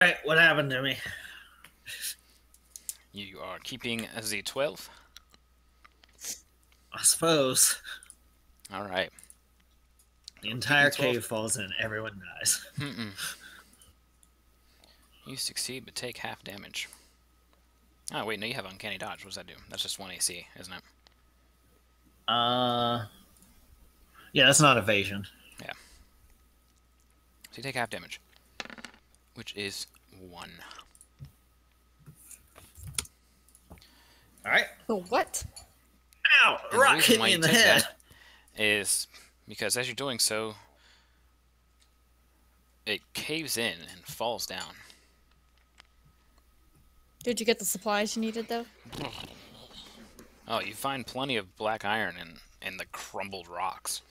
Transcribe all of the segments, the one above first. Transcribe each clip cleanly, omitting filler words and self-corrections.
Alright, what happened to me? You are keeping Z12. I suppose All right. the entire Keeping 12. cave falls in, everyone dies. You succeed, but take half damage. Oh, wait, no, you have Uncanny Dodge. What does that do? That's just 1 AC, isn't it? Yeah, that's not evasion. Yeah. So you take half damage, which is 1. Alright. Oh, what? Ow! And Rock the reason hit why me you in the took head. that is because as you're doing so, it caves in and falls down. Did you get the supplies you needed, though? Oh, you find plenty of black iron in the crumbled rocks.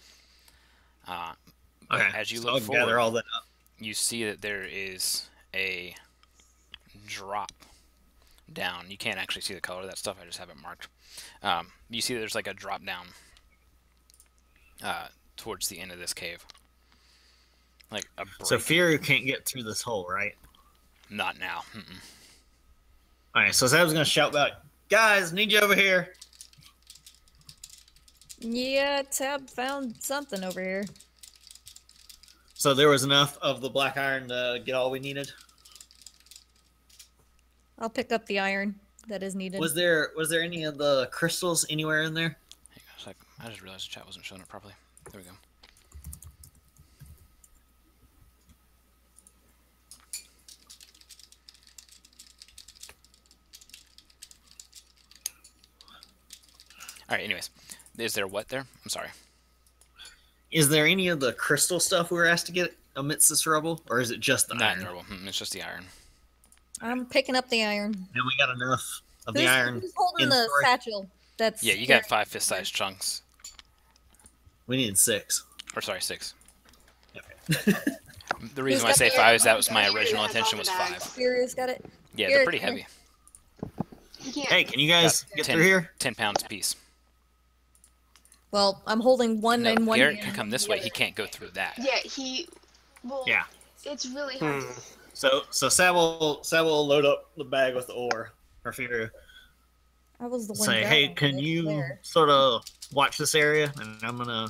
Okay, As you so look I'll forward, gather all that up. you see that there is a drop down. You can't actually see the color of that stuff. I just have it marked. You see that there's like a drop down towards the end of this cave. Like a break. So Fury can't get through this hole, right? Not now. Alright, so Zab's gonna shout back, guys, need you over here. Yeah, Tab found something over here. So there was enough of the black iron to get all we needed? I'll pick up the iron that is needed. Was there any of the crystals anywhere in there? Hang on a sec. I just realized the chat wasn't showing up properly. There we go. Alright, anyways. Is there what there? I'm sorry. Is there any of the crystal stuff we were asked to get amidst this rubble? Or is it just the Not iron? normal. It's just the iron. I'm picking up the iron. And we got enough of the iron. Who's holding the storage? satchel? That's Yeah, you got 5 fist-sized chunks. We needed 6. Or sorry, 6. Okay. The reason Who's why I got say the 5 is that iron? was my Fury original has all intention the was bags. 5. Furious got it. Yeah, Here, they're pretty here. heavy. He can't. Hey, can you guys About get through here? 10 pounds apiece. Well, I'm holding one No, in one Garrett hand. can come this way. He can't go through that. Yeah, he. Well, Yeah. it's really hard. So Sab will load up the bag with the ore for Fury. I was the one. Say, hey, grabbing can it you there. sort of watch this area? And I'm gonna.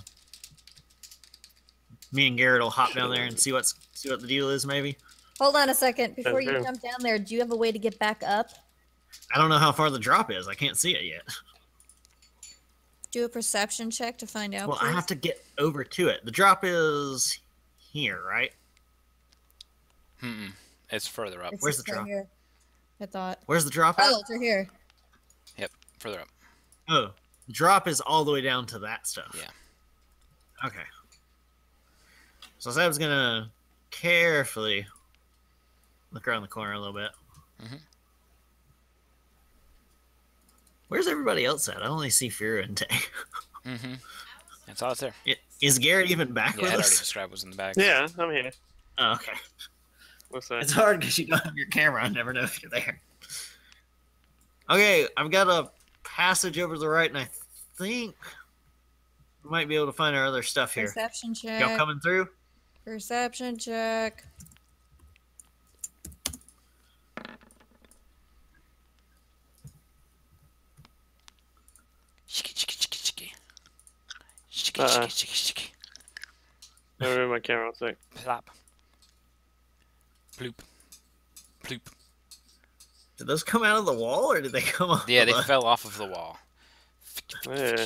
Me and Garrett will hop down there and see what the deal is. Maybe. Hold on a second. Before you Okay. jump down there, do you have a way to get back up? I don't know how far the drop is. I can't see it yet. Do a perception check to find out. Well, I please. have to get over to it. The drop is here, right? It's further up. It's Where's just the right drop? here. I thought. Where's the drop at? Oh, it's right here. Yep, further up. Oh, the drop is all the way down to that stuff. Yeah. Okay. So Sab's gonna carefully look around the corner a little bit. Mhm. Where's everybody else at? I only see Fury and Tay. That's all that's there. Is Garrett even back Yeah, with I'd already us? described what's in the bag. Yeah, I'm here. Oh, okay. What's that? It's hard because you don't have your camera. I never know if you're there. Okay, I've got a passage over to the right, and I think we might be able to find our other stuff here. Perception check. Y'all coming through? Perception check. Shiki, shiki, shiki, shiki. Shiki, Uh-uh. shiki, shiki, shiki. Let me move my camera a sec. Plop. Bloop. Bloop. Did those come out of the wall, or did they come off? Yeah, of they the... fell off of the wall. Yeah.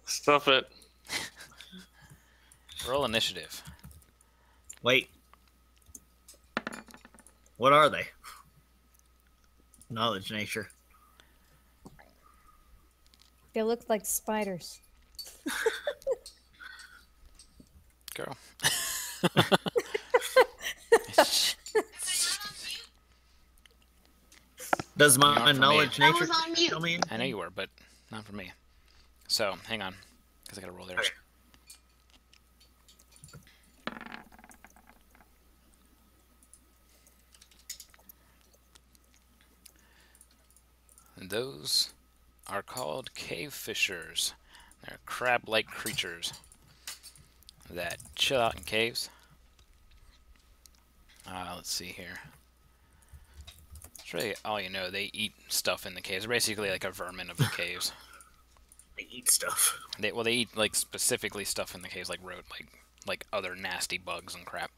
Stuff it. Roll initiative. Wait. What are they? Knowledge, nature. They look like spiders. Girl. Does Not my for knowledge, I nature was on mute. tell me? I know you were, but not for me. So, hang on. Because I gotta roll theirs. Okay. And those are called cave fishers. They're crab-like creatures that chill out in caves. let's see here. It's really all you know. They eat stuff in the caves. They're basically like a vermin of the caves. They eat stuff. They eat like specifically stuff in the caves, like like other nasty bugs and crap.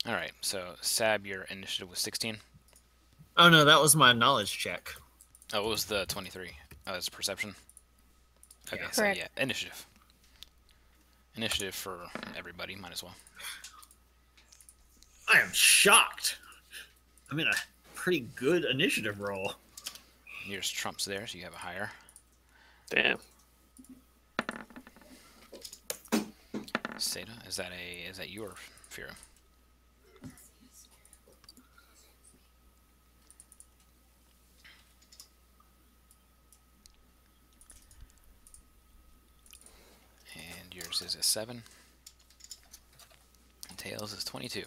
All right, so Sab, your initiative was 16. Oh no, that was my knowledge check. Oh, it was the 23. Oh, it's perception. Okay, Yeah. so Correct. yeah, initiative. Initiative for everybody, might as well. I am shocked. I'm in a pretty good initiative roll. Yours trumps there, so you have a higher. Damn. Seda, is that your Fira? And yours is a 7. And Tails is 22.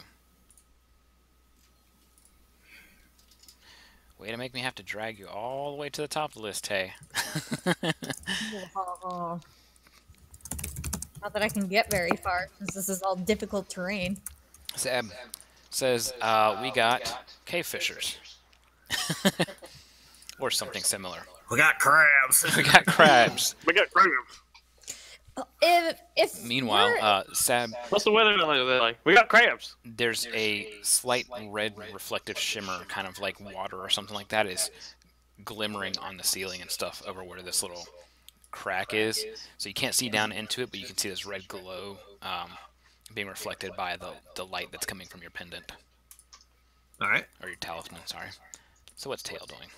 Way to make me have to drag you all the way to the top of the list, Tay. Oh. Not that I can get very far, since this is all difficult terrain. Seb says, we got cave fishers. Or something similar. We got crabs. We got crabs. We got crabs. If Meanwhile, you're- Sab, What's the weather like? We got crabs. there's a slight red reflective shimmer, kind of like water or something like that, is glimmering on the ceiling and stuff over where this little crack is. So you can't see down into it, but you can see this red glow being reflected by the light that's coming from your pendant. All right. Or your talisman, sorry. So what's Tail doing?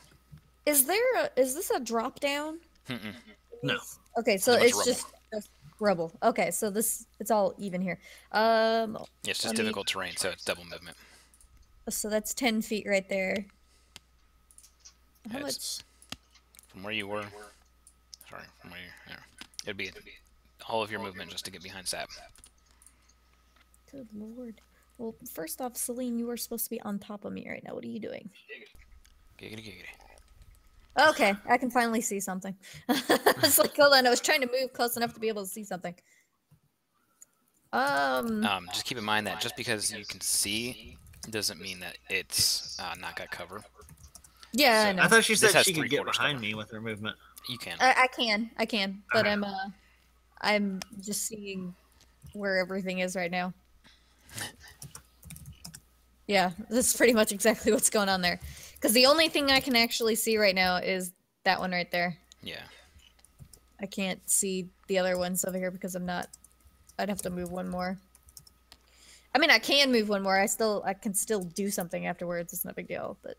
is this a drop down? Mm-mm. No. Okay, so There's a bunch it's of just rubble. Okay, so it's all even here. Yeah, it's just Let me- difficult terrain, so it's double movement. So that's 10 feet right there. How It's- much? From where you were, sorry, from where you, yeah. It'd be all of your movement just to get behind Sab. Good lord. Well, first off, Celine, you are supposed to be on top of me right now. What are you doing? Giggity giggity. Okay, I can finally see something. It's like, hold on, I was trying to move close enough to be able to see something. Just keep in mind that just because you can see doesn't mean that it's not got cover. Yeah, so- I know. I thought she This said has she could get 3/4 behind cover. me with her movement. You can. I can, but Okay. I'm just seeing where everything is right now. Yeah, that's pretty much exactly what's going on there. Because the only thing I can actually see right now is that one right there. Yeah. I can't see the other ones over here because I'm not. I'd have to move one more. I mean, I can move one more. I can still do something afterwards. It's no big deal. But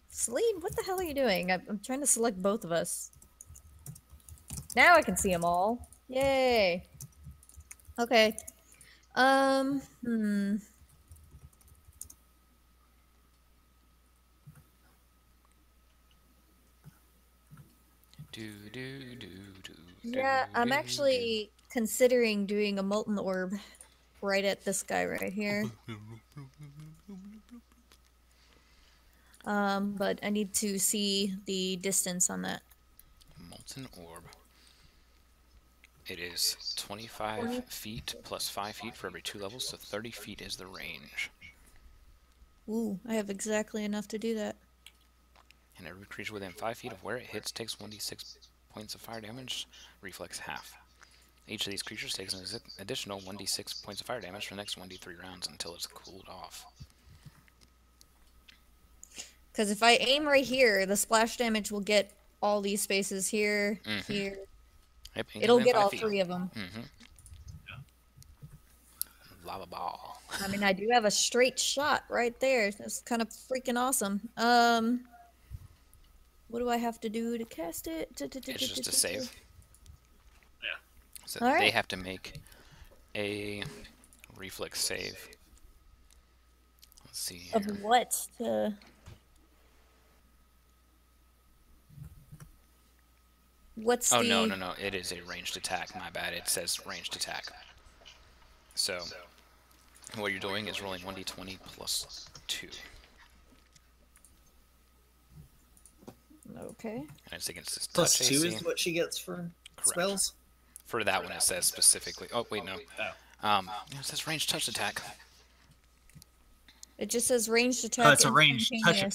Celine, what the hell are you doing? I'm trying to select both of us. Now I can see them all. Yay. Okay. Do do do do. Yeah, do, I'm do, actually considering doing a molten orb right at this guy right here. But I need to see the distance on that. do. Molten orb. It is 25 feet plus 5 feet for every 2 levels, so 30 feet is the range. Ooh, I have exactly enough to do that. And every creature within 5 feet of where it hits takes 1d6 points of fire damage, reflex half. Each of these creatures takes an additional 1d6 points of fire damage for the next 1d3 rounds until it's cooled off. Because if I aim right here, the splash damage will get all these spaces here, Mhm. here. Yep, anything It'll within get 5 all feet. 3 of them. Lava ball. I mean, I do have a straight shot right there. That's kind of freaking awesome. What do I have to do to cast it? It's just a save. Yeah. So All they right. have to make a reflex save. Let's see here. Of what? What's Oh, the... no. It is a ranged attack. My bad. It says ranged attack. So, what you're doing is rolling 1d20 plus 2. Okay. And it's against this Plus touch 2 AC. is what she gets for Correct. spells? For that one, it says specifically. Oh, wait, no. Oh. It says ranged touch attack. It just says ranged attack. Oh, it's a ranged touch attack.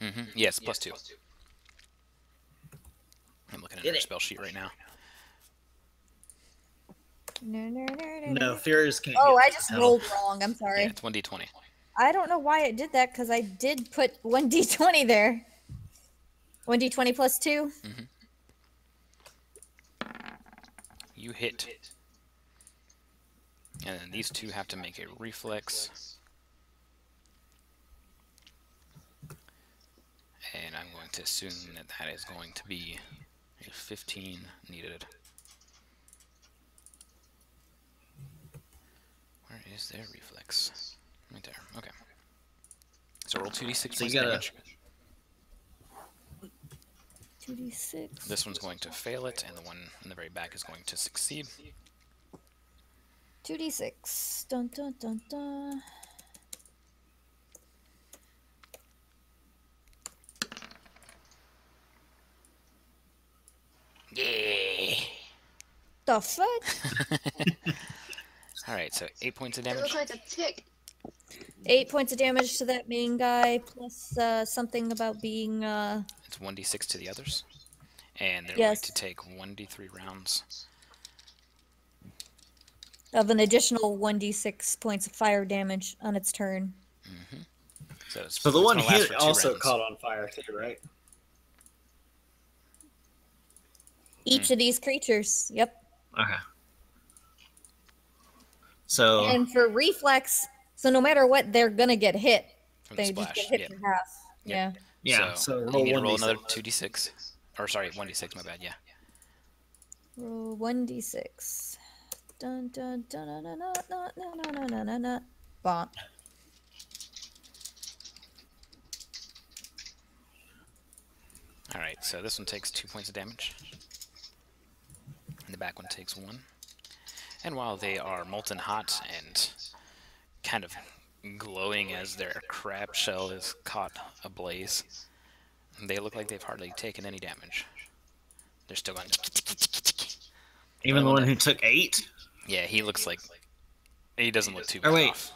instantaneous. Yes, +2. I'm looking at Did her it. spell sheet right now. No, Furious can't. Oh, get I just that. rolled wrong. I'm sorry. Yeah, it's 1d20. I don't know why it did that because I did put 1d20 there. 1d20 plus 2. You hit. And then these two have to make a reflex. And I'm going to assume that that is going to be a 15 needed. Where is their reflex? Right there. Okay. So roll 2d6 So you points gotta- damage. 2d6. This one's going to fail it, and the one in the very back is going to succeed. 2d6. Dun dun dun dun. Yeah. The fuck? Alright, so 8 points of It looks damage. like a tick. 8 points of damage to that main guy, plus something about being It's 1d6 to the others. And they're Yes. going to take 1d3 rounds. of an additional 1d6 points of fire damage on its turn. So, it's, So the it's one gonna last hit for 2 also rounds. caught on fire too, right? Each of these creatures. Yep. Okay. So And for reflex, so no matter what, they're gonna get hit. From the They just splash. get hit Yep. for half. Yep. Yeah. yeah, so you roll need to roll 1d6. another 2d6. Or sorry, 1d6, my bad, yeah. Roll 1d6. Dun dun dun dun dun dun dun dun dun dun dun dun. Bonk. Alright, so this one takes 2 points of damage. And the back one takes 1. And while they are molten hot and kind of glowing as their crab shell is caught ablaze, they look like they've hardly taken any damage. They're still going. Even the one who took 8. Yeah, he looks like he doesn't look too bad Or wait. off.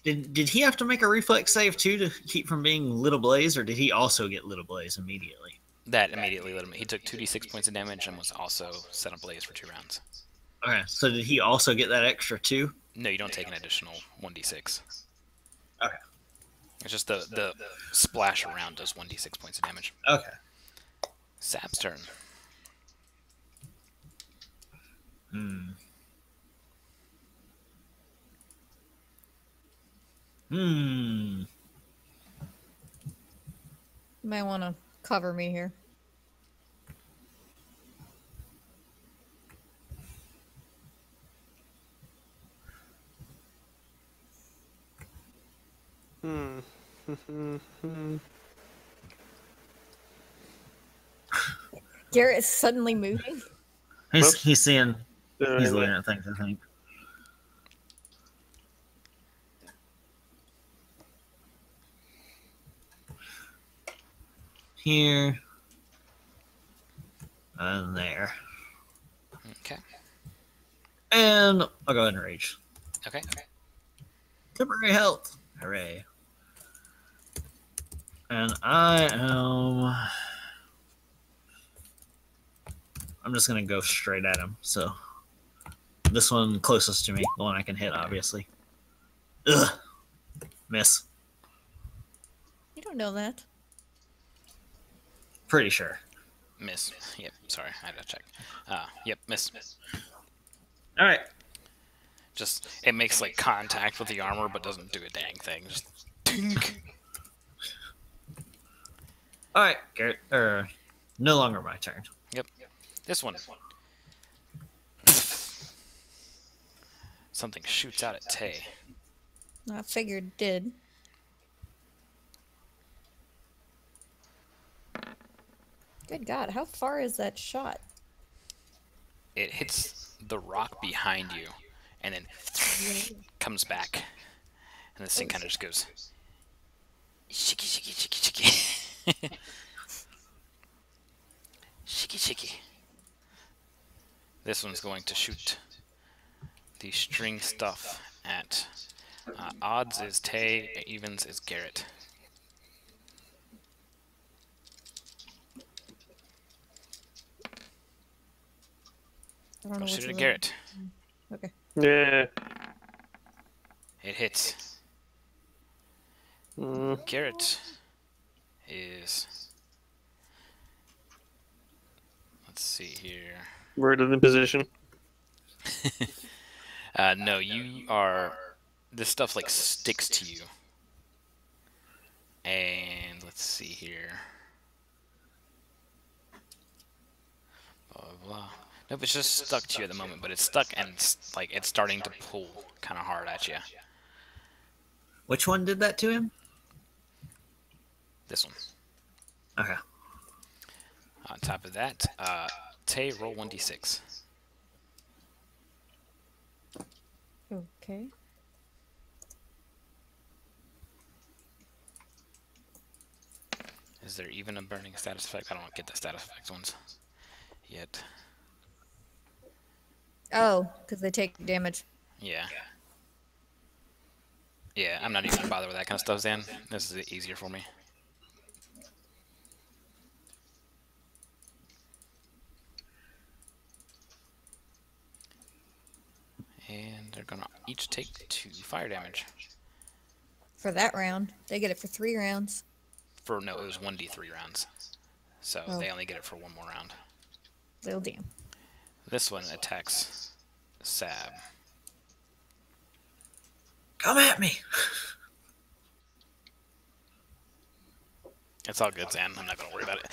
Did he have to make a reflex save too to keep from being lit ablaze, or did he also get lit ablaze immediately? That immediately lit him. He took 2d6 points of damage and was also set ablaze for 2 rounds. Okay, so did he also get that extra 2? No, you don't take an additional 1d6. Okay. It's just the splash around does 1d6 points of damage. Okay. Sap's turn. Hmm. You might want to cover me here. Garrett is suddenly moving. Whoops. He's seeing. He's looking Yeah. at things, I think. Here. And there. Okay. And I'll go ahead and rage. Okay. Temporary health. Hooray. And I'm just gonna go straight at him. So this one closest to me, the one I can hit, obviously. Ugh. Miss. You don't know that. Pretty sure. Miss. Yep. Sorry, I had to check. Yep. Miss. All right. Just it makes like contact with the armor, but doesn't do a dang thing. Just tink. All right, Garrett. No longer my turn. Yep. This one. Something shoots out at Tay. I figured it did. Good God, how far is that shot? It hits the rock behind you, and then comes back, and this thing kind of just goes shicky shicky shicky shicky shicky shicky. This one's going to shoot the string stuff at Odds is Tay, evens is Garrett. I don't know Shoot what's it, the- Garrett. Okay. Yeah. It hits. Mm. Garrett is. Let's see here. We're in the position. No, you are. This stuff like sticks to you. And let's see here. Blah, blah, blah. Nope, it's just stuck to you at the moment, but it's stuck and like it's starting to pull kind of hard at you. Which one did that to him? This one. Okay. On top of that, Tay, roll 1d6. Okay. Is there even a burning status effect? I don't get the status effects ones yet. Oh, because they take damage. Yeah. Yeah, I'm not even gonna bother with that kind of stuff, Zan. This is easier for me. And they're gonna each take 2 fire damage. For that round. They get it for 3 rounds. No, it was 1d3 rounds. So Oh. they only get it for 1 more round. Oh, damn. This one attacks Sab. Come at me. It's all good, Zan. I'm not gonna worry about it.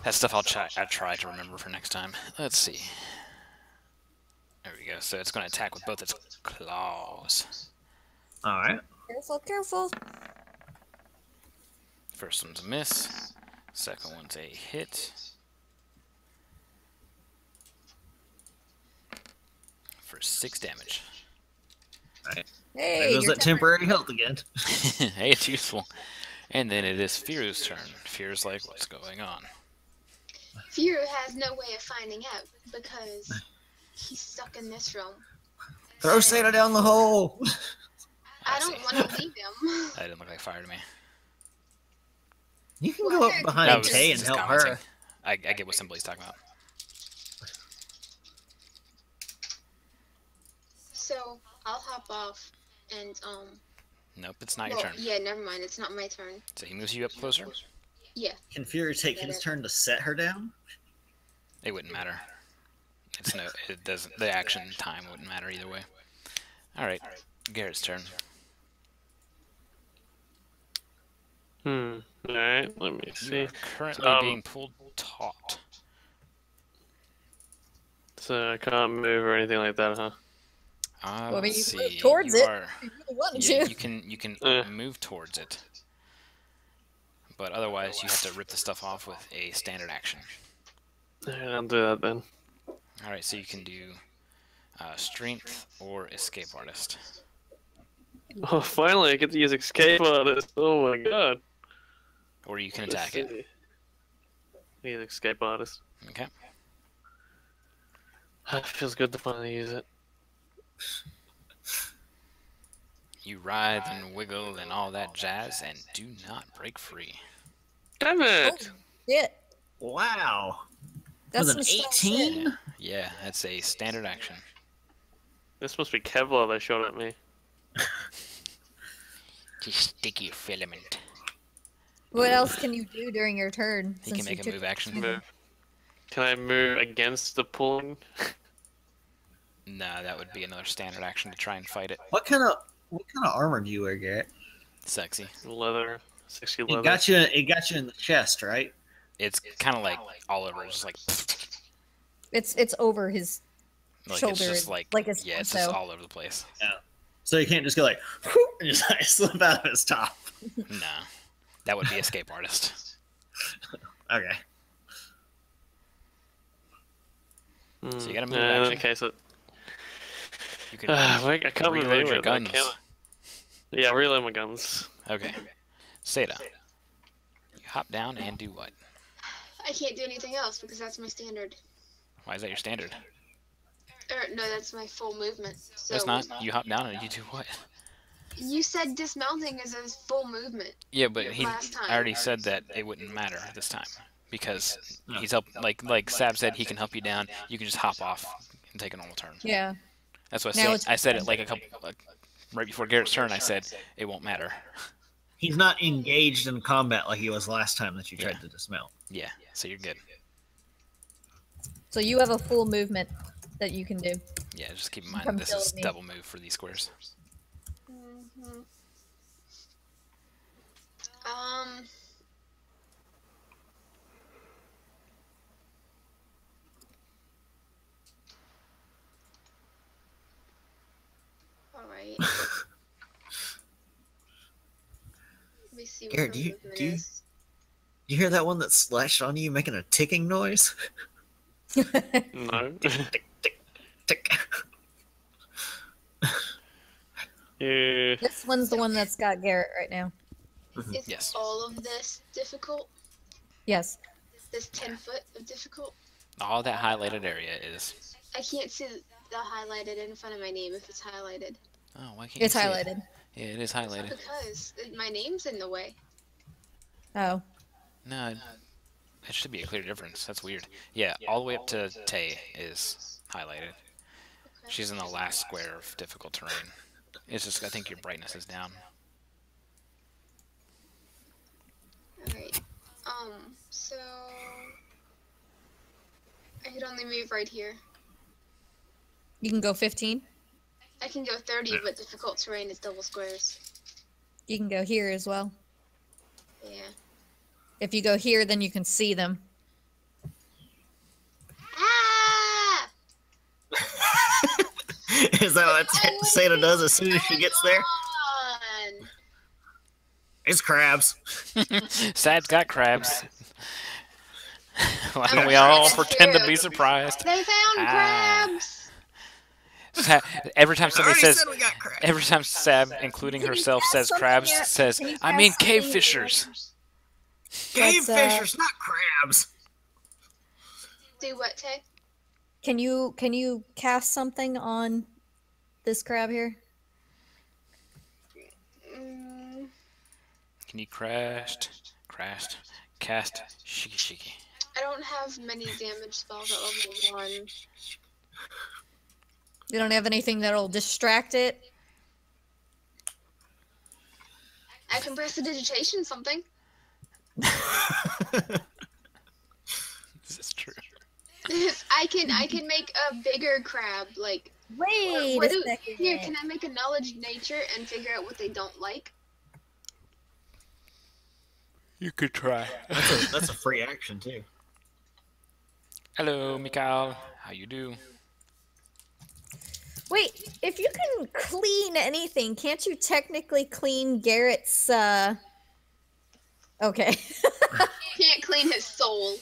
That stuff I try to remember for next time. Let's see. There we go. So it's gonna attack with both its claws. All right. Careful, careful. First one's a miss. Second one's a hit. For 6 damage. There Hey, goes you're that temporary health again. Hey, it's useful. And then it is Fear's turn. Fear's like, what's going on? Fear has no way of finding out because he's stuck in this room. Throw Santa down the hole. I don't want to leave him. That didn't look like fire to me. You can Well, go up That behind was Tay and just help commenting. her. I get what Simply's talking about. So I'll hop off and Nope, it's not your well, turn. yeah, never mind. It's not my turn. So he moves you up closer. Yeah. Can Fury take his turn to set her down? It wouldn't matter. It doesn't. The action time wouldn't matter either way. All right, Garrett's turn. Alright, let me You see. are currently being pulled taut. So I can't move or anything like that, huh? Well, I mean, Let's you move see. towards you it. Are, You really wanted yeah, to. you can Eh. move towards it, but otherwise you have to rip the stuff off with a standard action. Alright, I'll do that then. All right, so you can do strength or escape artist. Oh, finally I get to use escape artist. Oh my god. Or you can Let's attack it. see. Use escape artist. Okay. It feels good to finally use it. You writhe and wiggle and all that jazz and do not break free. Damn it! Yeah. Wow. That's With an some strong shit. 18? Yeah, that's a standard action. This must be Kevlar they shot at me. Sticky filament. What else can you do during your turn? He can make a move action. Move. Can I move against the pulling? Nah, that would be another standard action to try and fight it. What kind of armor do you wear, Garrett? Sexy. Leather. 60 It leather. got you in the chest, right? It's kind of like all over, just like It's over his shoulder. it's just like his yeah, it's torso. just all over the place. So you can't just go like, whoop, and just like slip out of his top. Nah, that would be escape artist. Okay. So you gotta move In action. that case, You can I can't move reload your anywhere. I guns. can't. Yeah, reload my guns. Okay, Seda, you hop down and do what? I can't do anything else because that's my standard. Why is that your standard? Or no, that's my full movement. So That's not. You hop down and you do what? You said dismounting is a full movement. Yeah, but Last time. I already said that it wouldn't matter this time because No. he's like Sab said, he can help you down. You can just hop off and take a normal turn. Yeah. That's what Now I it's said. I said it like right before Garrett's turn. I said it won't matter. He's not engaged in combat like he was last time that you tried to dismount. Yeah, so you're good. So you have a full movement that you can do. Yeah, just keep in mind Come this kill is me. double move for these squares. Alright. Let me see what Garrett, her movement is. Do you hear that one that slashed on you making a ticking noise? No. Tick, tick, tick. Yeah. This one's the one that's got Garrett right now. Is Yes. all of this difficult? Yes. This 10 foot of difficult? All that highlighted area is. I can't see the highlighted in front of my name if it's highlighted. Oh, why can't It's you see it? highlighted. Yeah, it is highlighted. Because my name's in the way. Oh. No, it should be a clear difference. That's weird. Yeah, all the way up to Tay is highlighted. Okay. She's in the last square of difficult terrain. It's just, I think your brightness is down. Alright. So I could only move right here. You can go 15. I can go 30, but difficult terrain is double squares. You can go here as well. Yeah. If you go here, then you can see them. Ah! Is that what Santa does as soon as she gets there? On! It's crabs. Sad's got crabs. Why I'm don't we trying all to pretend to do. be surprised? They found crabs! Every time I somebody already says, said we got crabs. every time Sab, including Can you herself, pass says something crabs, yet? says, Can you I pass mean something cave yet? fishers. Cave Let's, fishers, not crabs. Do what, Tay? Can you cast something on this crab here? Mm, Can you cast shiki shiki? I don't have many damage spells at level 1. You don't have anything that'll distract it? I can prestidigitation something. This is true. I can make a bigger crab, like Wait what a do- second. here, can I make a knowledge nature and figure out what they don't like? You could try. That's a free action too. Hello, Mikhail. How you do? Wait, if you can clean anything, can't you technically clean Garrett's, Okay. Can't clean his soul.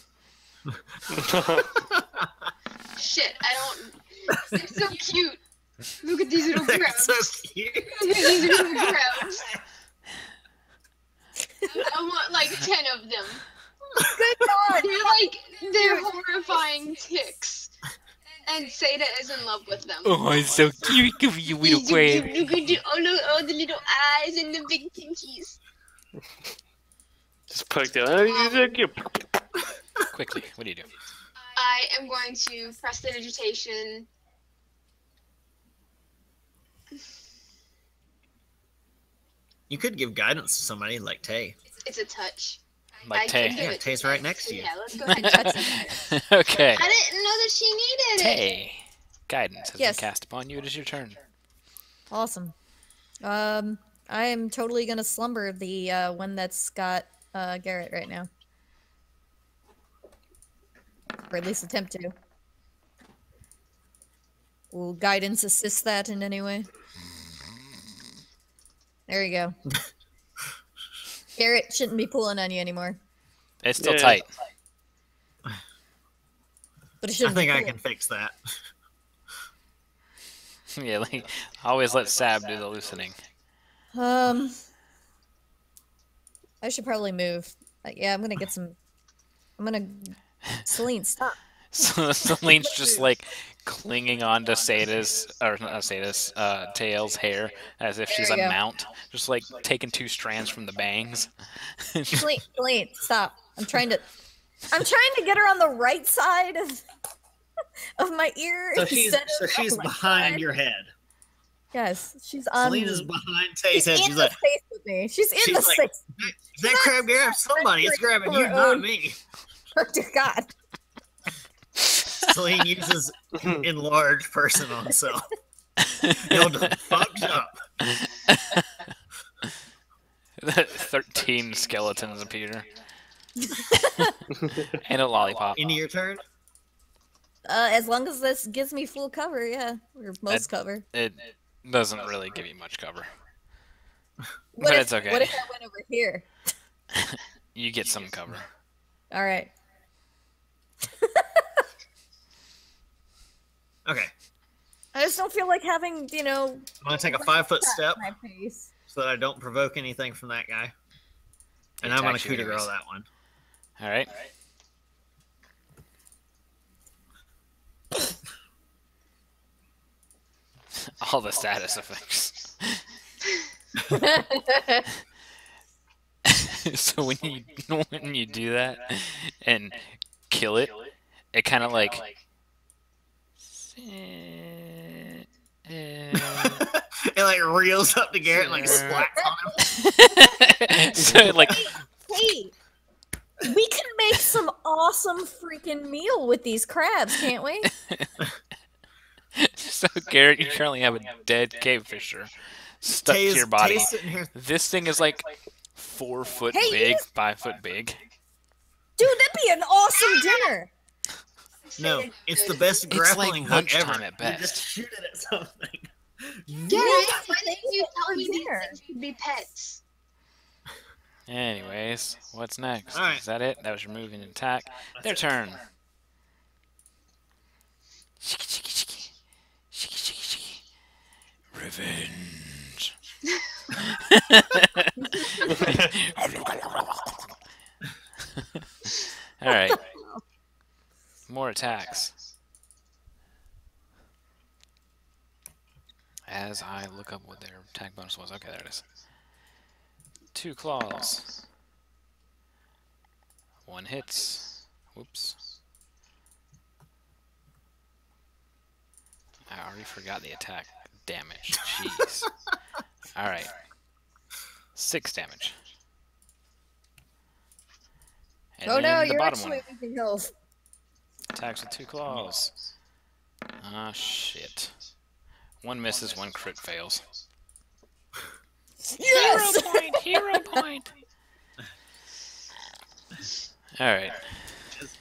Shit, I don't. It's so cute. Look at these little They're crabs. so cute. Look at these little crabs. I want like 10 of them. Good God! They're horrifying ticks. And Seda is in love with them. Oh, it's so cute, you little Look at all the little eyes and the big pinkies. Just poke down. Quickly, what do you do? I am going to prestidigitation. You could give guidance to somebody like Tay. It's a touch. Like I Tay. can do Yeah, it. Tay's right next So to you. yeah, let's go ahead and touch it. Okay. I didn't know that she needed it. Tay. Guidance has Yes. been cast upon you. It is your turn. Awesome. I am totally gonna slumber the one that's got Garrett right now. Or at least attempt to. Will guidance assist that in any way? There you go. Garrett shouldn't be pulling on you anymore. It's still Yeah. tight. But it I shouldn't think be I pulling. can fix that. Yeah, like, always let Sab do the loosening. I should probably move. Yeah, I'm gonna get some. I'm gonna. Celine, stop. So Celine's just like clinging on to Sada's, or not Sada's, Tail's hair as if she's There a you go. mount, just like taking 2 strands from the bangs. Celine, stop. I'm trying to get her on the right side of my ear. So she's instead of so on she's my behind side. your head. Yes, she's on Selene is me. behind She's Tay's head. in She's the like, space with me. She's in she's the like, space. "Is that crab grab somebody? It's grabbing you, not me." Oh dear God. Celine uses enlarged person on self. Y'all done fucked up. 13 skeletons appear. And a lollipop. Into your turn. As long as this gives me full cover, yeah, or most cover. It doesn't really give you much cover. What But if, it's okay. What if I went over here? You get some cover. All right. Okay. I just don't feel like having, I'm gonna take a 5-foot step my face. so that I don't provoke anything from that guy. And He I'm gonna attacks you coup de grace anyways. that one. Alright. All the status effects. So when you do that and kill it, it kind of like It like reels up to Garrett and like splats on him. so it, like Hey, we can make some awesome freaking meal with these crabs, can't we? so Garrett, you currently have a dead cave fisher stuck to your body. Tay's sitting here. This thing is like 4 foot Hey, big, you- 5 foot big. Dude, that'd be an awesome dinner. No, it's the best It's grappling like hook lunchtime ever. at You best. just shoot it at something. Garrett, why didn't you for tell me these dinner. things could be pets? Anyways, what's next? Alright. Is that it? That was your move and attack. Their it. turn. Shiki, shiki, shiki. Shiki, shiki, shiki. Revenge. Alright. More attacks. As I look up what their attack bonus was. Okay, there it is. 2 claws. 1 hits. Whoops. I already forgot the attack damage. Jeez. Alright. 6 damage. And Oh no, then the you're bottom actually one making health. attacks with 2 claws. Ah, shit. 1 misses, 1 crit fails. Yes! Hero point! Hero point! Alright.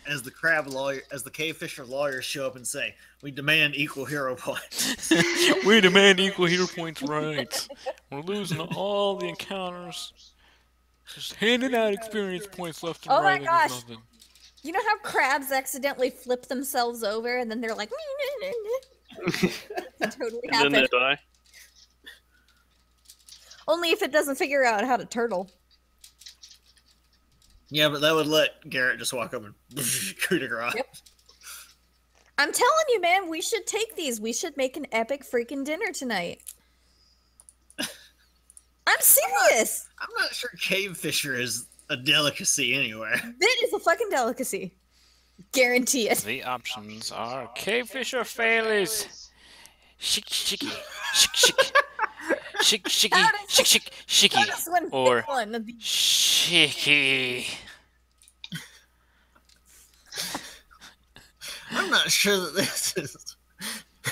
As the crab lawyer, as the cave fisher lawyers show up and say, "We demand equal hero points." We demand equal hero points rights. We're losing all the encounters. Just handing out experience points left and Oh my right. and there's gosh. nothing. You know how crabs accidentally flip themselves over and then they're like, that totally And then they happen. die. Only if it doesn't figure out how to turtle. Yeah, but that would let Garrett just walk up and coup de grace. Yep. I'm telling you, man, we should take these. We should make an epic freaking dinner tonight. I'm serious. I'm not sure cave fisher is a delicacy anywhere. It is a fucking delicacy. Guarantee it. The options are cavefish or failies. Shik shiki. Shik shik. Shik shiki. Shik shik. Shiki. This one, Or pick one of these. shiki. I'm not sure that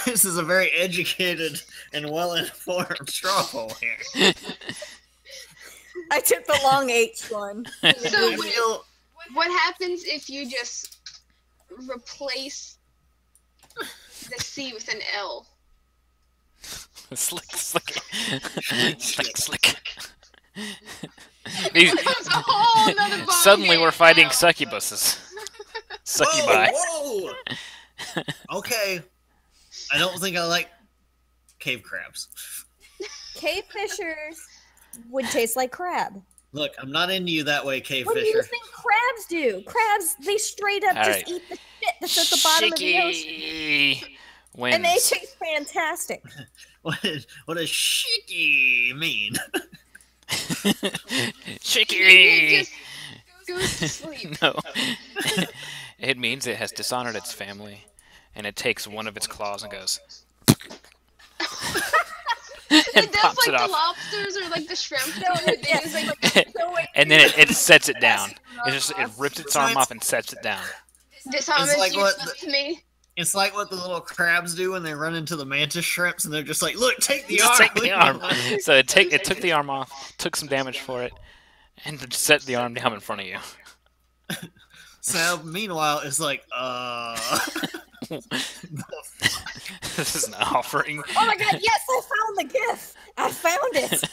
this is a very educated and well-informed straw poll here. I took the long H one. So I wait, feel what happens if you just replace the C with an L? Slick, slick. Slick, slick. These, That's a whole nother ball suddenly game we're fighting now. succubuses. Succubi. Whoa, whoa. Okay, I don't think I like cave crabs. Cave fishers would taste like crab. Look, I'm not into you that way, Cave What do you Fisher. think crabs do? Crabs, they straight up All just right. eat the shit that's at the bottom of the ocean. Shiki wins. And they taste fantastic. What does shiki mean? Shiki. It just goes to sleep. No. It means it has dishonored its family, and it takes one of its claws and goes. and It does pops like it the off. lobsters or like the shrimp though. It is like And then it sets it down. It rips its arm off and sets it down. dishonest like what yourself to me. It's like what the little crabs do when they run into the mantis shrimps, and they're just like, "Look, take the Just arm." take the arm. So it took the arm off, took some damage for it, and just set the arm down in front of you. So meanwhile, it's like, This is an offering. Oh my god, yes, I found the GIF! I found it!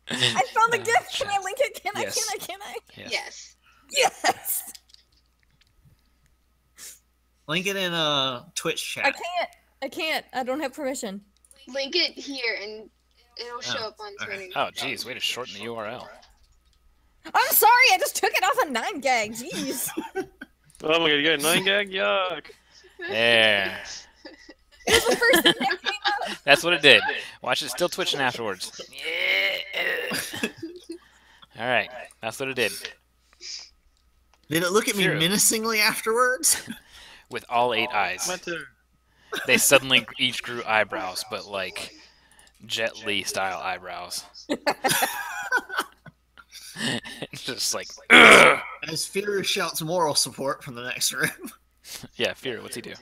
I found the GIF! Can I link it? Can Yes. I? Yes. Yes! link it in Twitch I chat. can't. I don't have permission. Link it here and it'll show up on okay. Twitter. Oh, geez, way to shorten the URL. I'm sorry, I just took it off of 9gag. Jeez. Oh my god, you got a 9gag? Yuck. There. It was the first thing that came up. That's what it did. Watch it still twitching afterwards. All right, that's what it did. Did it look at me True. menacingly afterwards? With all 8 eyes. My turn. They suddenly each grew eyebrows, but like Jet Li style eyebrows. It's just like, ugh! As Fury shouts moral support from the next room. Yeah, Fury, what's he do?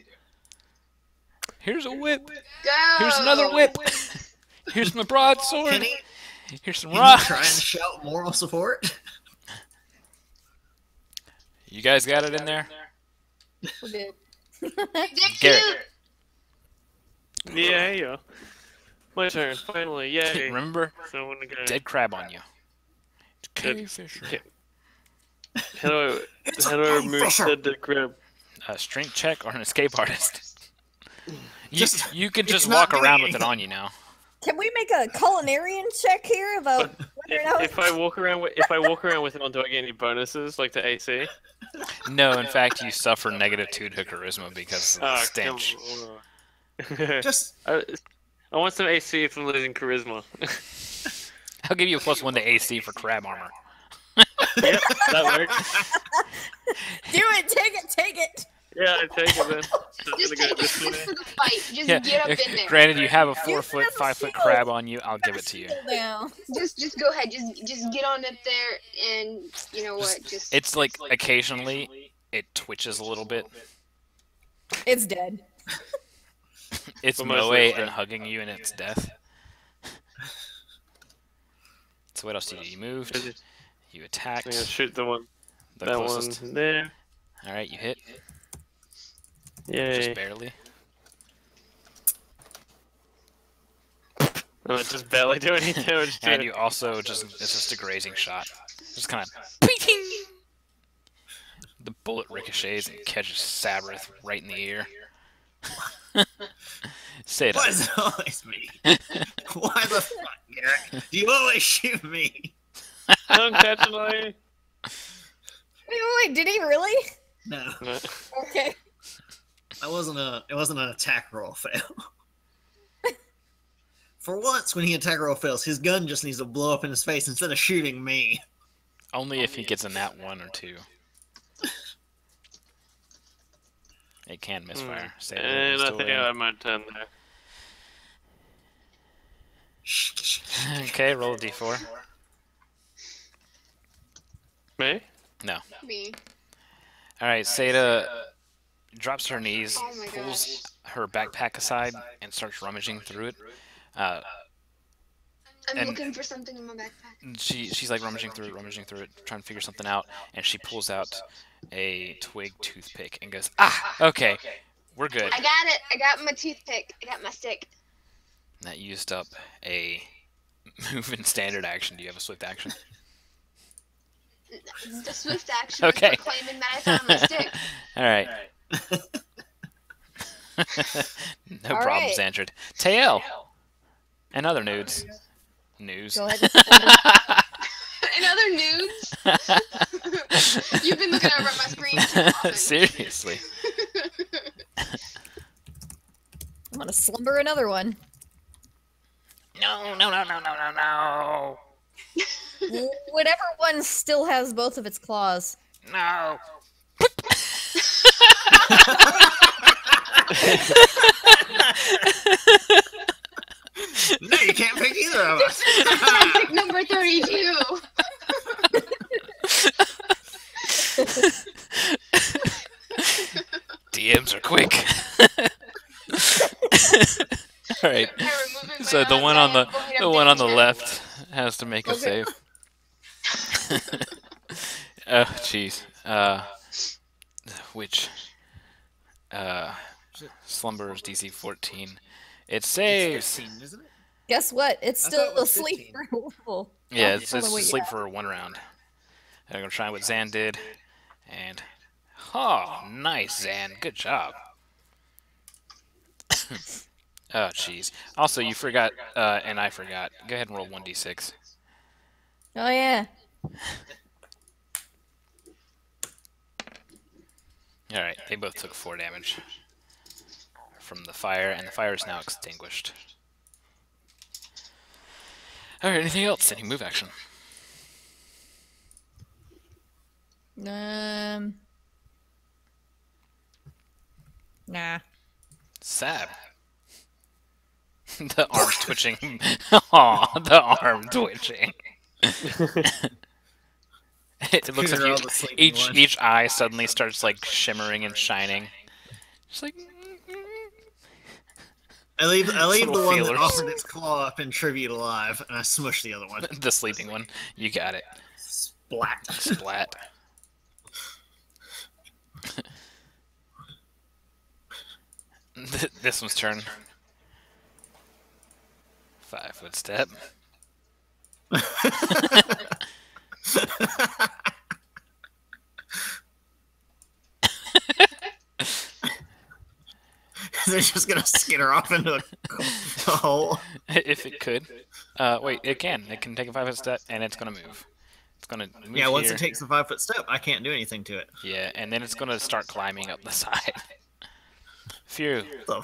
Here's a whip. Go! Here's another whip. Here's my broadsword. Can he Here's some try and rocks. shout moral support? You guys got it in there? We did. Dick Garrett. Yeah, hey yo. My turn, finally, yay. Remember? So I'm gonna go. Dead crab on you. Dead- Cave Fisher. Okay. How do I Cave remove Fisher. said dead crab? A strength check or an escape artist? Just- You can it's just not walk doing around with it anything. on you now. Can we make a culinarian check here about whether or not If I walk around with it on, do I get any bonuses like the AC? No, in fact, you suffer -2 to charisma because of the Oh, stench. come on. Just I want some AC if I'm losing charisma. I'll give you a +1 to AC for crab armor. Yep, that works. do it, take it. Yeah, I take it then. So I'm Just gonna go take it this just way. for the fight. Just Yeah, get up in there. granted, you have a You 4 foot, have a 5 foot shield. crab on you. I'll give it to you. Shield down. Just go ahead. Just get on up there and you know what? Just It's like occasionally it twitches a little bit. It's dead. It's But Moe mostly it's and dead. hugging you in its death. So what else do you do? You moved. You I'm attacked. gonna shoot the one. The That closest. one there. All right, you hit. Yay. Just barely. I'm just barely doing any damage to And it. you also just, it's just a grazing shot. Just kind of. The bullet ricochets and catches Sabrith right in the ear. Say it. why is it always me? Why the fuck, Garrett? You always shoot me. Unintentionally. Wait, did he really? No, No. Okay. it wasn't an attack roll fail. For once, when he attack roll fails, his gun just needs to blow up in his face instead of shooting me. Only if he gets a nat 1 or 2. It can misfire. Say it, And it's I still think in. I have my turn there. Okay, roll a d4. Me? me. Alright, Seda drops to her knees, Oh my pulls her backpack aside, and starts rummaging through it. I'm And- looking for something in my backpack. She's like rummaging through it, trying to figure something out, and she pulls out a twig toothpick and goes, "Ah, okay, we're good." I got it. I got my toothpick. I got my stick. That used up a move in standard action. Do you have a swift action? The swift action Okay. is proclaiming that I found my stick. All right. No All problems right. answered. Tael and other nudes. News. Go ahead. In other news, you've been looking over at my screen too often. Seriously. I'm gonna slumber another one. No. Whatever one still has both of its claws. No. No, you can't pick either of us. Pick number 32. DMs are quick. All right. So the one on the left has to make a save. Oh, jeez. Which slumbers DC 14. It saves. 15, isn't it? Guess what? It's I thought still it was asleep 15. for a level. Yeah, Oh, it's hold on, wait, asleep yeah. for 1 round. I'm gonna try what Zan did, and oh, nice, Zan. Good job. Oh, jeez. Also, you forgot, and I forgot. Go ahead and roll 1d6. Oh yeah. All right, they both took 4 damage from the fire, and the fire is now extinguished. All right, anything else? Any move action? Nah. Sab. The arm's twitching. Aw, the arm twitching. It looks They're all like the sleeping ones. each eye suddenly starts like shimmering and shining. Just like I leave the Little one feelers. that offered its claw up in Tribute Alive, and I smush the other one. the sleeping one. You got it. Splat. Splat. This one's turn. 5-foot step. They're just gonna skitter off into a hole. If it could. Wait, it can. It can take a 5-foot step, and it's gonna move. It's gonna move Yeah, once here. it takes the 5-foot step, I can't do anything to it. Yeah, and then it's gonna start climbing up the side. Phew. The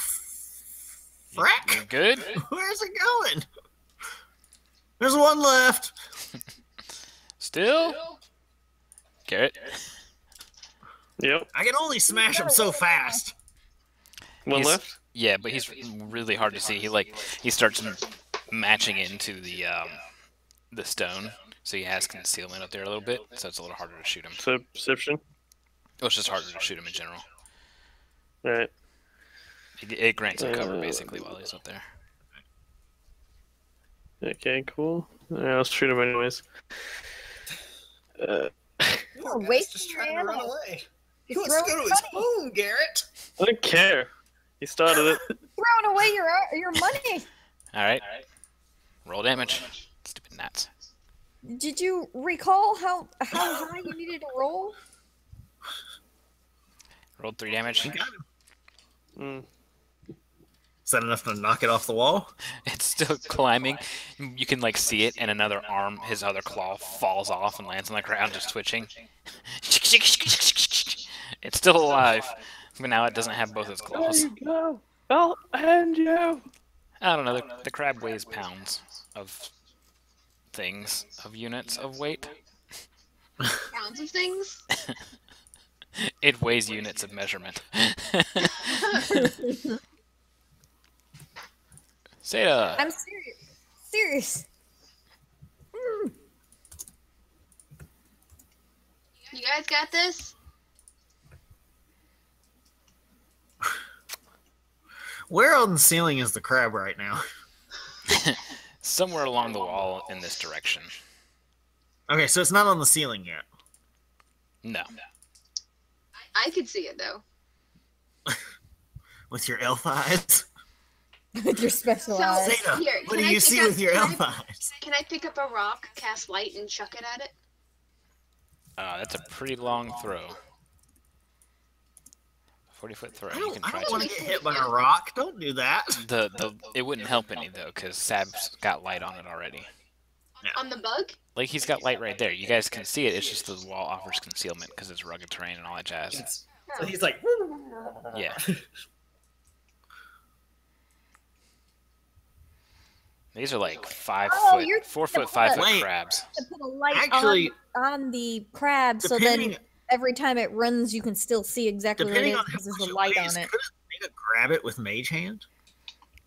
You frack? good? Where's it going? There's one left. Still? Garrett? Yep. I can only smash him so fast. One He's- left. Yeah, but he's really hard to see. He starts matching into the stone, so he has concealment up there a little bit, so it's a little harder to shoot him. So perception. Well, it's just harder to shoot him in general. All right. It grants him cover basically while he's up there. Okay. Cool. All right, I'll shoot him anyways. You're Poor guy's wasting just your trying to run ammo. away. He You're wants to go throwing to his money. home, Garrett. I don't care. He started it. Throwing away your money. All right. Roll damage. Stupid gnats. Did you recall how high you needed to roll? Rolled 3 damage. You got him. Mm. Is that enough to knock it off the wall? It's still climbing. You can like see it, and another arm, his other claw, falls off and lands on the ground, just twitching. It's still alive, but now it doesn't have both its There claws. you go. I'll end you. I don't know. The crab weighs pounds of things, of units of weight. Pounds of things. It weighs units of measurement. Seda. I'm serious. Serious. You guys got this? Where on the ceiling is the crab right now? Somewhere along the wall in this direction. Okay, so it's not on the ceiling yet. No. I could see it though. With your elf eyes? With your special eyes. Zeta, Here, what can do I you pick see up- with your can I- elf eyes? Can I pick up a rock, cast light, and chuck it at it? That's a pretty long throw. 40-foot throw. I You don't, can I try don't to. want to get hit by a rock. Don't do that. It wouldn't help any though, because Sab's got light on it already. On the bug? Like, he's got light right there. You guys can see it. It's just the wall offers concealment because it's rugged terrain and all that jazz. So he's like, Yeah. These are like 5 Oh, foot, you're 4 foot, the 5 foot Wait. crabs. To put a light Actually, on the crab, so depending, then every time it runs, you can still see exactly what it depending is on how because there's much a it light weighs, on it. couldn't Mega grab it with Mage Hand?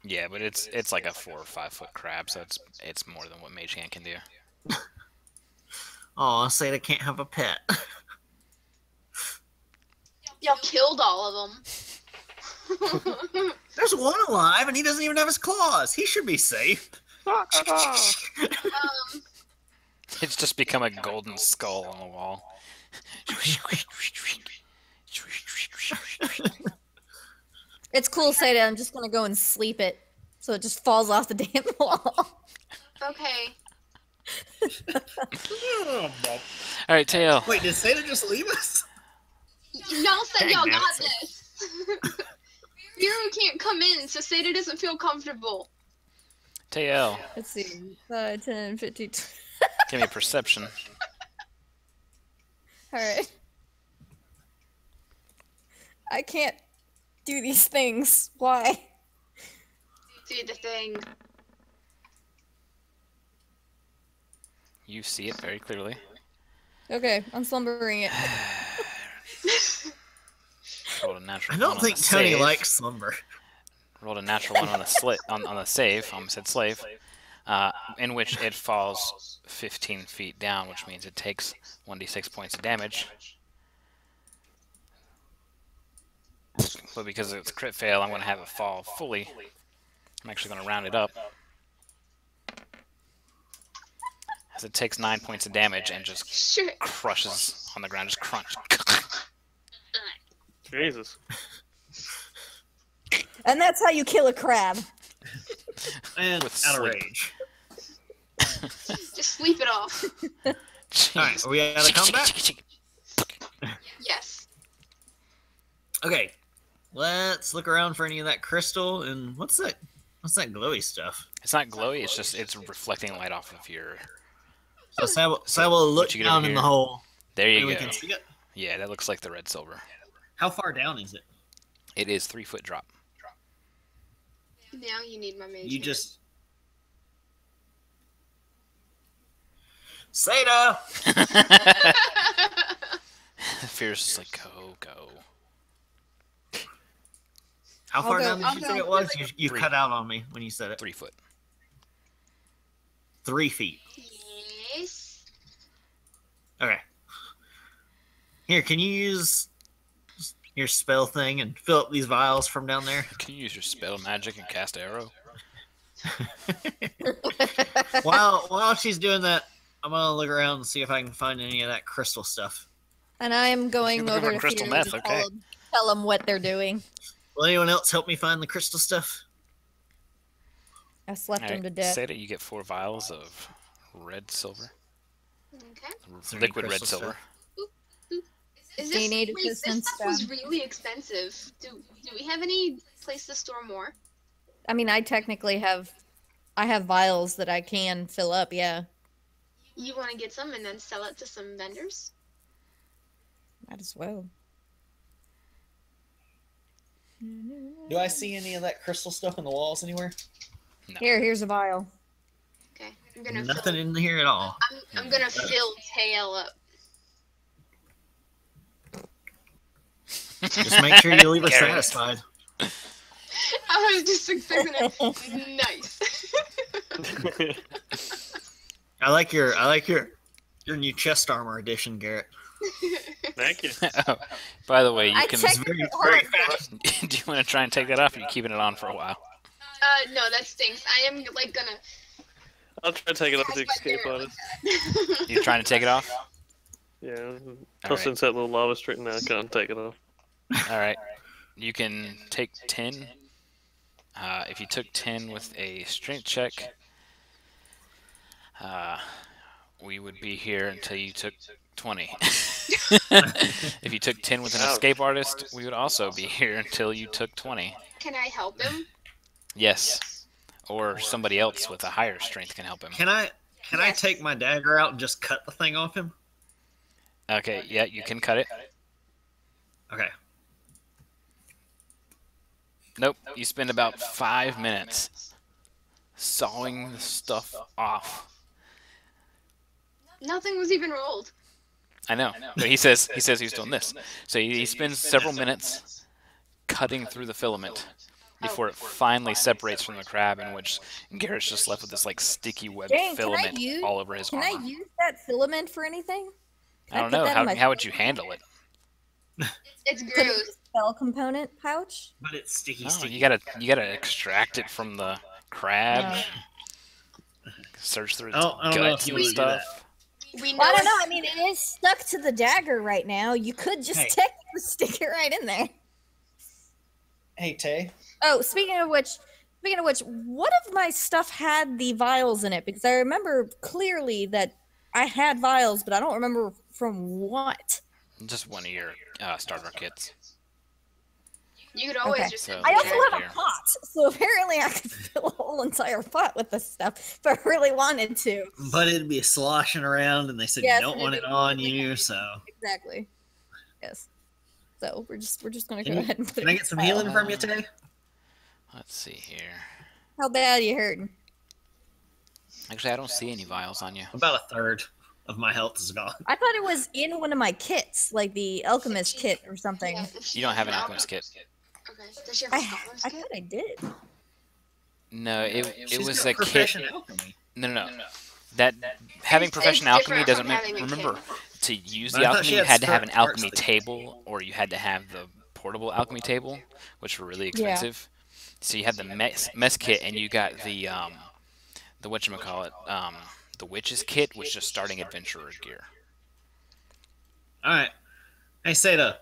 Yeah, but it's like a 4 or 5 foot crab, so it's more than what Mage Hand can do. Oh, say they can't have a pet. Y'all killed all of them. There's one alive, and he doesn't even have his claws. He should be safe. It's just become a golden skull on the wall. It's cool, Seda. I'm just gonna go and sleep it, so it just falls off the damn wall. Okay. All right, Tail. Wait, did Seda just leave us? Y'all said Dang y'all it. got this. Hero can't come in, so Seda doesn't feel comfortable. Tail. Let's see. 5, 10, 15. Give me a perception. Alright. I can't do these things. Why? Do the thing. You see it very clearly. Okay, I'm slumbering it. Rolled a natural I one don't on think the Tony save. likes slumber. Rolled a natural one on the on the save. I almost said slave. In which it falls 15 feet down, which means it takes 1d6 points of damage. But because it's a crit fail, I'm going to have it fall fully. I'm actually going to round it up. As it takes 9 points of damage and just Sure. crushes on the ground, just crunch. Jesus. And that's how you kill a crab. And With out of sleep. rage. Just sleep it off. Alright, are we out of combat? Yes. Okay. Let's look around for any of that crystal and what's that glowy stuff? It's not glowy, it's reflecting light off of your... So Sabo look you get over down in the here? hole. There and you we go. can see it. Yeah, that looks like the red silver. How far down is it? It is 3 foot drop. Now you need my mage. You hand. just Seda! Fierce is like, go. How far go- down did I'll you go. say it was? You 3. cut out on me when you said it. 3 foot. 3 feet. Yes. Okay. Here, can you use your spell thing and fill up these vials from down there? Can you use your spell magic and cast arrow? While she's doing that, I'm gonna look around and see if I can find any of that crystal stuff. And I am going You're looking over for to crystal Fears meth, and okay. tell them what they're doing. Will anyone else help me find the crystal stuff? I slept Alright, him to death. say that you get 4 vials of red silver. Okay. Is there any Liquid red crystal silver. Is Do you this, need wait, this assistance, stuff was Dad? really expensive. Do we have any place to store more? I mean, I technically have vials that I can fill up, yeah. You want to get some and then sell it to some vendors? Might as well. Do I see any of that crystal stuff in the walls anywhere? Here's a vial. Okay. I'm gonna Nothing fill, in here at all. I'm gonna fill Tail up. Just make sure you leave her Garrett. satisfied. I was just expecting it. Nice. I like your new chest armor edition, Garrett. Thank you. Oh, by the way, you I can. checked Very, it very hard. fast. Do you want to try and take that off? Or are you keeping it on for a while? No, that stinks. I am like gonna. I'll try to take it off the That's my escape favorite on it. You trying to take it off? Yeah. All right. Since that little lava streak now, I can't take it off. All right. You can take 10. If you took 10 with a strength check, we would be here until you took 20. If you took 10 with an Ouch. escape artist, we would also be here until you took 20. Can I help him? Yes. Or somebody else with a higher strength can help him. Can I Can I take my dagger out and just cut the thing off him? Okay, yeah, you can cut it. Okay. Nope, you spend about 5 minutes sawing the stuff off. Nothing was even rolled. I know, but he says he's doing this. So he spends several minutes cutting through the filament before it finally separates from the crab, in which Garrett's just left with this like sticky web Dang, filament all over his armor. Can I use that filament for anything? I don't know. How would you handle it? It's Put it in gross. the spell component pouch? But it's sticky, Oh, sticky. you gotta extract it from the crab. No. Search through its I don't know guts if you and wanna do that. stuff. We know Well, I don't know. it's- I mean, it is stuck to the dagger right now. You could just Hey. technically stick it right in there. Hey, Tay. Oh, speaking of which, what if my stuff had the vials in it? Because I remember clearly that I had vials, but I don't remember from what. Just one of your starter kits. You could always Okay. just. So- I also Check have here. a pot, so apparently I could fill a whole entire pot with this stuff if I really wanted to. But it'd be sloshing around, and they said Yes, you don't and want it'd it be on really you, heavy. so. Exactly. Yes. So we're just gonna Can go you- ahead and put Can it I in get some the pile. healing from you, Tay? Let's see here. How bad are you hurting? Actually, I don't see any vials on you. About a third of my health is gone. I thought it was in one of my kits, like the alchemist kit or something. Yeah, if she You don't have an has alchemist kit. Okay. Does she have a I scholar's thought kit? I did. No, it She's was got a kit. profession alchemy. No. That having It's professional alchemy different doesn't from having a remember kit. to use But the I thought alchemy. she You had had to have an certain parts alchemy of the table, or you had to have the portable alchemy table, which were really expensive. So you had the mess kit, and you got the whatchamacallit, the witch's kit, which is just starting adventurer gear. All right. Hey, Seda.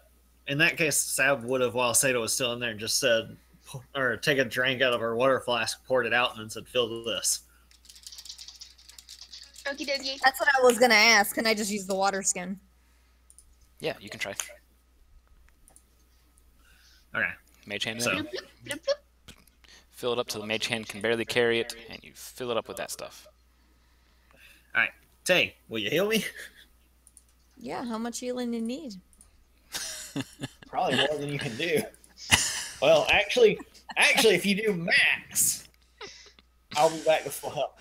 In that case, Sab would have, while Seda was still in there, just said, or take a drink out of her water flask, poured it out, and then said, fill this. Okie dokie. That's what I was gonna ask. Can I just use the water skin? Yeah, you can try. Okay. Mage hand, So- ready? Bloop, bloop, bloop. Fill it up till the mage hand can barely carry it, and you fill it up with that stuff. All right. Tay, will you heal me? Yeah, how much healing do you need? Probably more than you can do. Well, actually, if you do max, I'll be back to full health.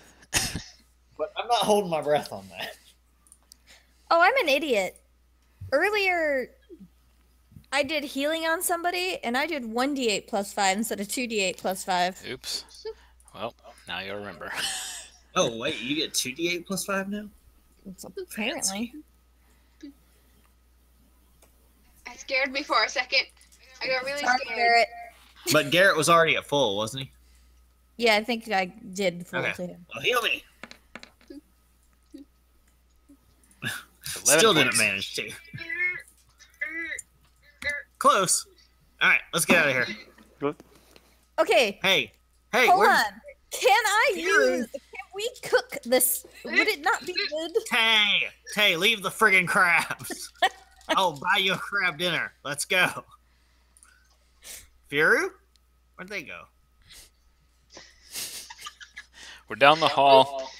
But I'm not holding my breath on that. Oh, I'm an idiot. Earlier, I did healing on somebody, and I did 1d8 plus 5 instead of 2d8 plus 5. Oops. Well, now you'll remember. Oh, wait, you get 2d8 plus 5 now? Apparently. I scared me for a second. I got really Sorry, scared. Garrett. But Garrett was already at full, wasn't he? Yeah, I think I did full Okay. to him. Well, heal me. 11 Still didn't points. manage to. Close. All right, let's get out of here. Okay, Hey, hold where's on. Can I Here. use? Can we cook this? Would it not be good? Tay? Tay, leave the friggin' crabs. I'll buy you a crab dinner. Let's go. Firu? Where'd they go? We're down the hall.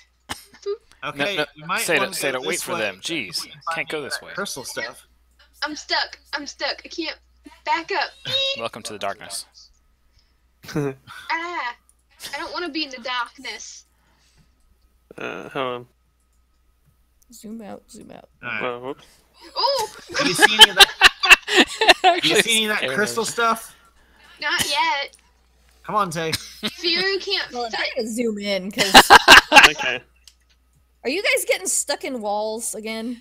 Okay, No, we might Say wanna it, go wait this for way. them. Jeez, can't go this way. Crystal stuff. I'm stuck. I'm stuck. I can't back up. Welcome to the darkness. Ah. I don't want to be in the darkness. Hold on. Zoom out, zoom out. All right. Whoops. Oh, Have you seen any of that? Have you Actually, seen any of that it's crystal stuff? not yet. Come on, Tay. Firu can't Well, I'm fit. gonna zoom in because Okay. are you guys getting stuck in walls again?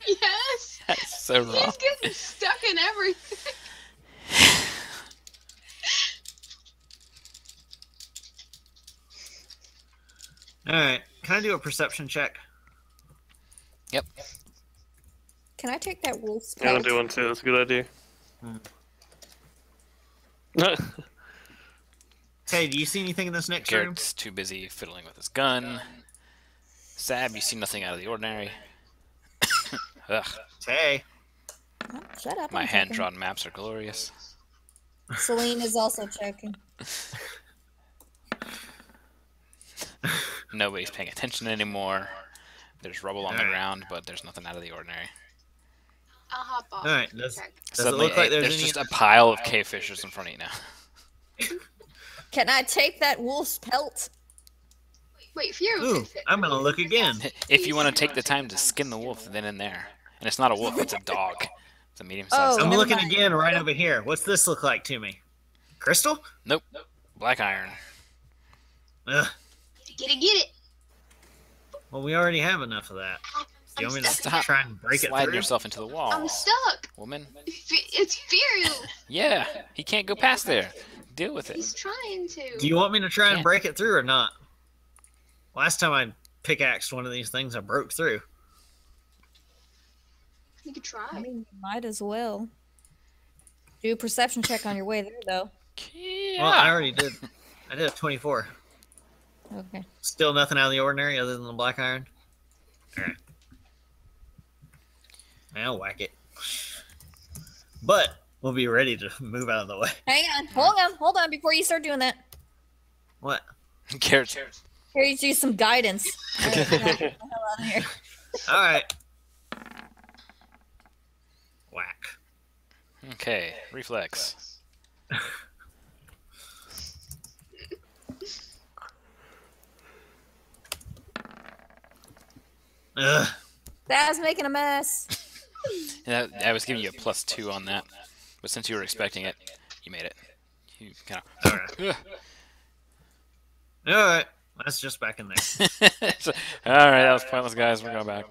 Yes. That's so wrong. He's getting stuck in everything. All right. Can I do a perception check? Yep. Can I take that wolf Yeah, I'll pelt? do one too. That's a good idea. Tay, do you see anything in this next room? Garrett's too busy fiddling with his gun. Sab, you see nothing out of the ordinary. Ugh, Tay. Oh, shut up. my I'm checking. hand-drawn maps are glorious. Celine is also checking. Nobody's paying attention anymore. There's rubble on the ground, but there's nothing out of the ordinary. I'll hop off. All right. Does it Suddenly, look like there's any? just a pile of cave fishers in front of you now. Can I take that wolf's pelt? Wait, Fear Ooh, I'm gonna look again. If you want to take the time to skin the wolf, then and there. And it's not a wolf; it's a dog. It's a medium-sized Oh, I'm dog. looking mind. again right over here. What's this look like to me? Crystal? Nope. Black iron. Ugh. Get it. Well, we already have enough of that. Do you want me to Stop try and break it Sliding through? yourself into the wall, I'm stuck. woman. It's Fear. Yeah, he can't go past there. Deal with it. He's trying to. Do you want me to try and Can't. break it through or not? Last time I pickaxed one of these things, I broke through. You could I try. mean, you might as well. Do a perception check on your way there, though. Well, I already did. I did a 24. Okay. Still nothing out of the ordinary other than the black iron. Alright. I'll whack it. But we'll be ready to move out of the way. Hang on. Hold on before you start doing that. What? Carrots. Here's you some guidance. Get the hell out of here. Alright. Whack. Okay, reflex. Ugh. That's making a mess. Yeah, I was giving you a +2 on that, but since you were expecting it, you made it. You kind Alright. of. Alright. That's just back in there. All right, that was pointless, guys. We're going back.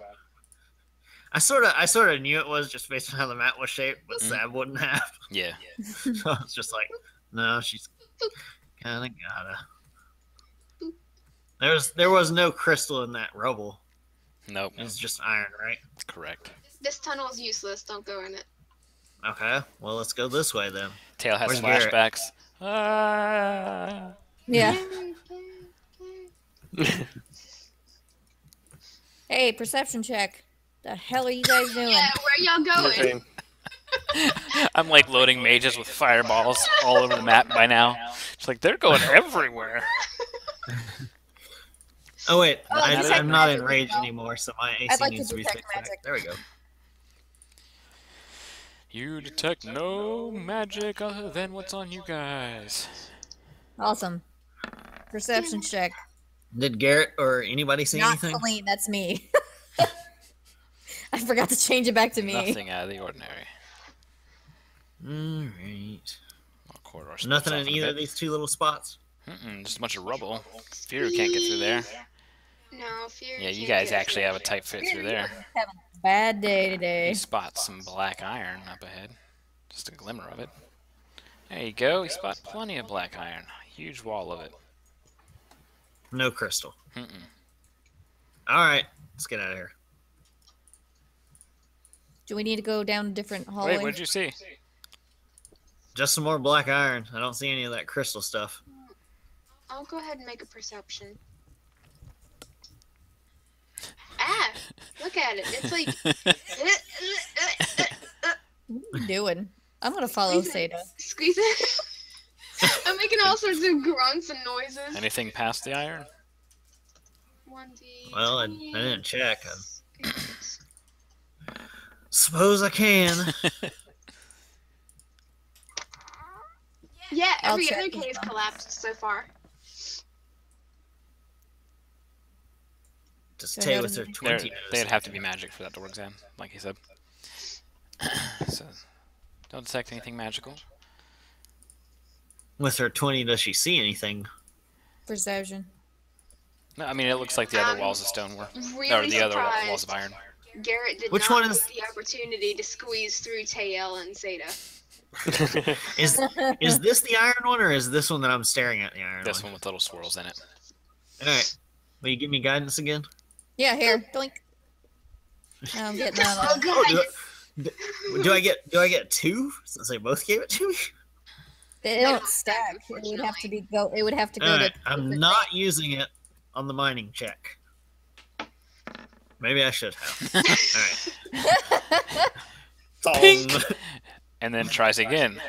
I sorta knew it was just based on how the map was shaped, but Sab wouldn't have. Yeah. So I was just like, no, she's kinda gotta. There was no crystal in that rubble. Nope. It's just iron, right? Correct. This tunnel is useless. Don't go in it. Okay, well let's go this way then. Tail has Where's Garrett? flashbacks. Ah. Yeah. Hey, perception check. The hell are you guys doing? Yeah, where y'all going? Same. I'm like loading mages with fireballs all over the map by now. It's like they're going everywhere. Oh wait, Oh, detect I'm not magic in rage as well. anymore, so my AC I'd like to needs to be detect fixed back. magic. There we go. You detect no magic other than what's on you guys. Awesome. Perception check. Did Garrett or anybody see Not anything? Celine, that's me. I forgot to change it back to me. Nothing out of the ordinary. Alright. Corridor splits Nothing off in a either bit. of these two little spots? Just a bunch of rubble. Fear can't get through there. No, Fear. Yeah, you can't guys get actually through. have a tight fit through there. Having a bad day today. You spot some black iron up ahead. Just a glimmer of it. There you go. You spot plenty of black iron. Huge wall of it. No crystal. Mm-mm. Alright, let's get out of here. Do we need to go down a different hallway? Wait, what did you see? Just some more black iron. I don't see any of that crystal stuff. I'll go ahead and make a perception. Ah! Look at it. It's like. What are you doing? I'm gonna follow Squeeze it. Seda. Squeeze it. I'm making all sorts of grunts and noises. Anything past the iron? 1D. Well, I didn't check. Suppose I can. Yeah, I'll every check other as cave well. collapsed so far. Just Go Tay ahead with her and- 20. They'd have to be magic for that to work, Zan, like he said. So, don't detect anything magical. With her 20, does she see anything? Perception. No, I mean, it looks like the other walls of stone were. Really Or the other surprised. walls of iron. Garrett did Which not one is- take the opportunity to squeeze through Tael and Seda. Is this the iron one, or is this one that I'm staring at the iron This one? one with little swirls in it. Alright. Will you give me guidance again? Yeah, here. Doink. No, I'm getting out Oh of god! Do I get two since they both gave it to me? They don't stack. It would have to be go. It would have to go Alright, to. I'm not using it on the mining check. Maybe I should have. Alright. Pink. And then tries again.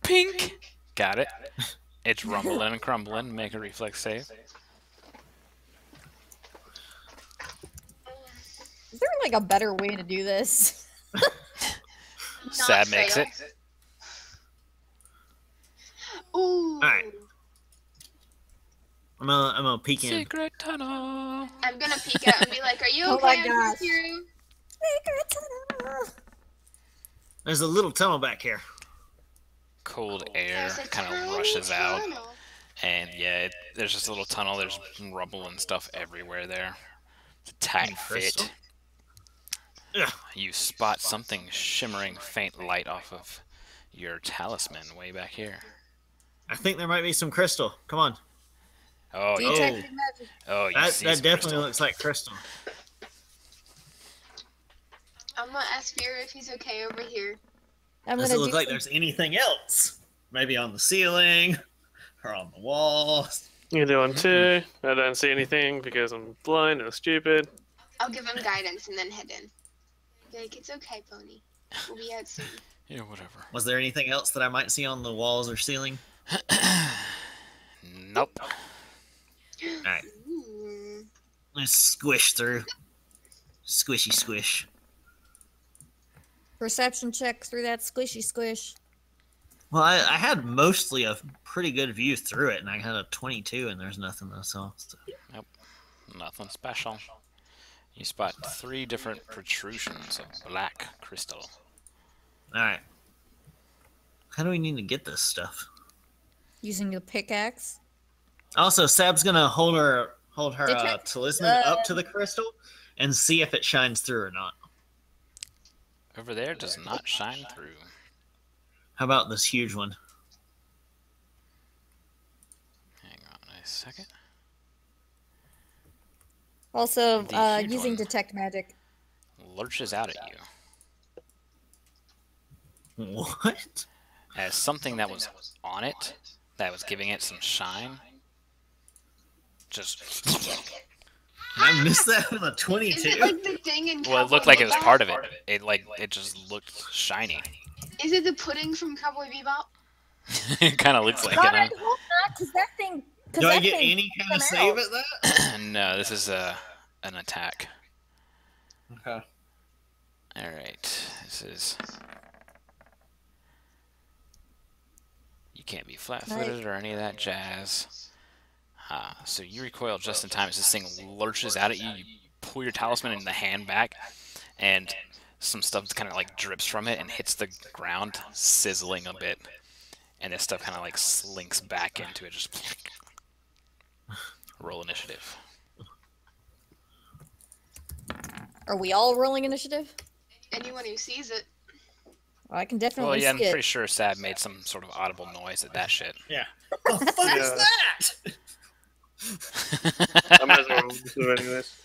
Pink. Got it. It's rumbling and crumbling. Make a reflex save. Is there like a better way to do this? Sab makes fail. it. Ooh. Alright. I'm gonna peek in. Secret tunnel. I'm gonna peek out and be like, "Are you Oh okay, my I'm gosh. here?" There's a little tunnel back here. Cold air There's a kind of tiny rushes out, tunnel. and yeah, there's just a little tunnel. There's rubble and stuff everywhere there. It's a tight And crystal. fit. Ugh. You spot something shimmering faint light off of your talisman way back here. I think there might be some crystal. Come on. Oh, you, Detective magic. oh, you That see that some definitely crystal. looks like crystal. I'm gonna ask Fear if he's okay over here. I'm Does gonna it look do like some- there's anything else? Maybe on the ceiling or on the walls. You're doing 2. I don't see anything because I'm blind and stupid. I'll give him guidance and then head in. Be like, "It's okay, Pony. We'll be out soon." Yeah, whatever. Was there anything else that I might see on the walls or ceiling? Nope. Alright, Ooh. let's squish through. Squishy squish. perception check through that squishy squish. Well, I had mostly a pretty good view through it, and I had a 22, and there's nothing I saw. So. Nothing special. You spot 3 different protrusions of black crystal. Alright. How do we need to get this stuff? Using the pickaxe. Also, Sab's gonna hold her Detect- talisman up to the crystal and see if it shines through or not. Over there does not shine through. How about this huge one? Hang on a second. Also, The huge using one. detect magic. Lurches out at you What? as something that was on it, that was giving it some shine. Just I missed that with a Is 22. it like the thing in well, it looked like it was part of it. It just looked shiny. Is it the pudding from Cowboy Bebop? It kind of looks like God, I it. hope not, because that thing. Do I get any kind of save at that? Huh? No, this is an attack. Okay. All right, this is. You can't be flat-footed or any of that jazz. So you recoil just in time as this thing lurches out at you. You pull your talisman in the hand back, and some stuff kind of like drips from it and hits the ground, sizzling a bit. And this stuff kind of like slinks back into it. Just roll initiative. Are we all rolling initiative? Anyone who sees it. Well, I can Well, definitely yeah, I'm see it. pretty sure Sab made some sort of audible noise at that shit. Yeah. What the fuck is Yeah. that? I might as well do anyways.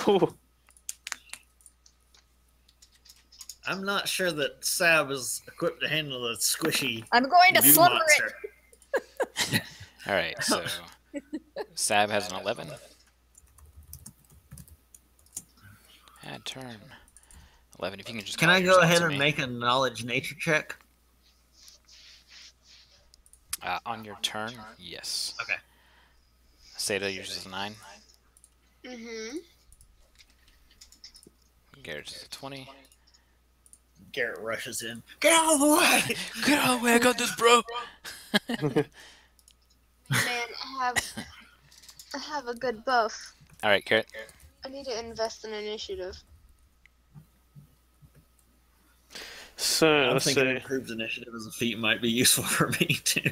Ooh. I'm not sure that Sab is equipped to handle the squishy I'm going to goo slumber monster. it. All right, so Sab has an 11. Add turn. 11. If you can just. Can call I go yours out ahead to and me. make a knowledge nature check? On your turn? Yes. Okay. Seda uses a 9. Mm-hmm. Garrett is a 20. Garrett rushes in. Get out of the way! Get out of the way! I got this, bro. Man, I have a good buff. All right, Garrett. I need to invest in initiative. So, I'm let's thinking see. improved initiative as a feat might be useful for me too.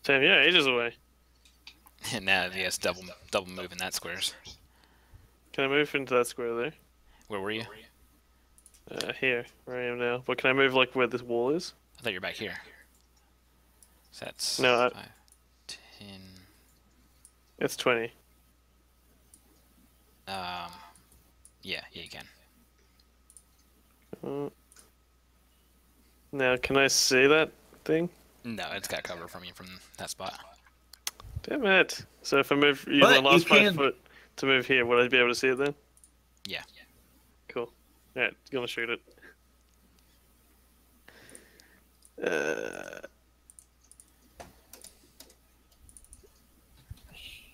Damn, yeah, ages away. And now he has double move in that squares. Can I move into that square there? Where were you? Here, where I am now. But can I move, like, where this wall is? I thought you were back here. So that's No, 5, 10. It's 20. Yeah, you can. Now, can I see that thing? No, it's got cover from you from that spot. Damn it. So if I move use But my you last 5 can- foot to move here, would I be able to see it then? Yeah. Cool. Alright, gonna shoot it.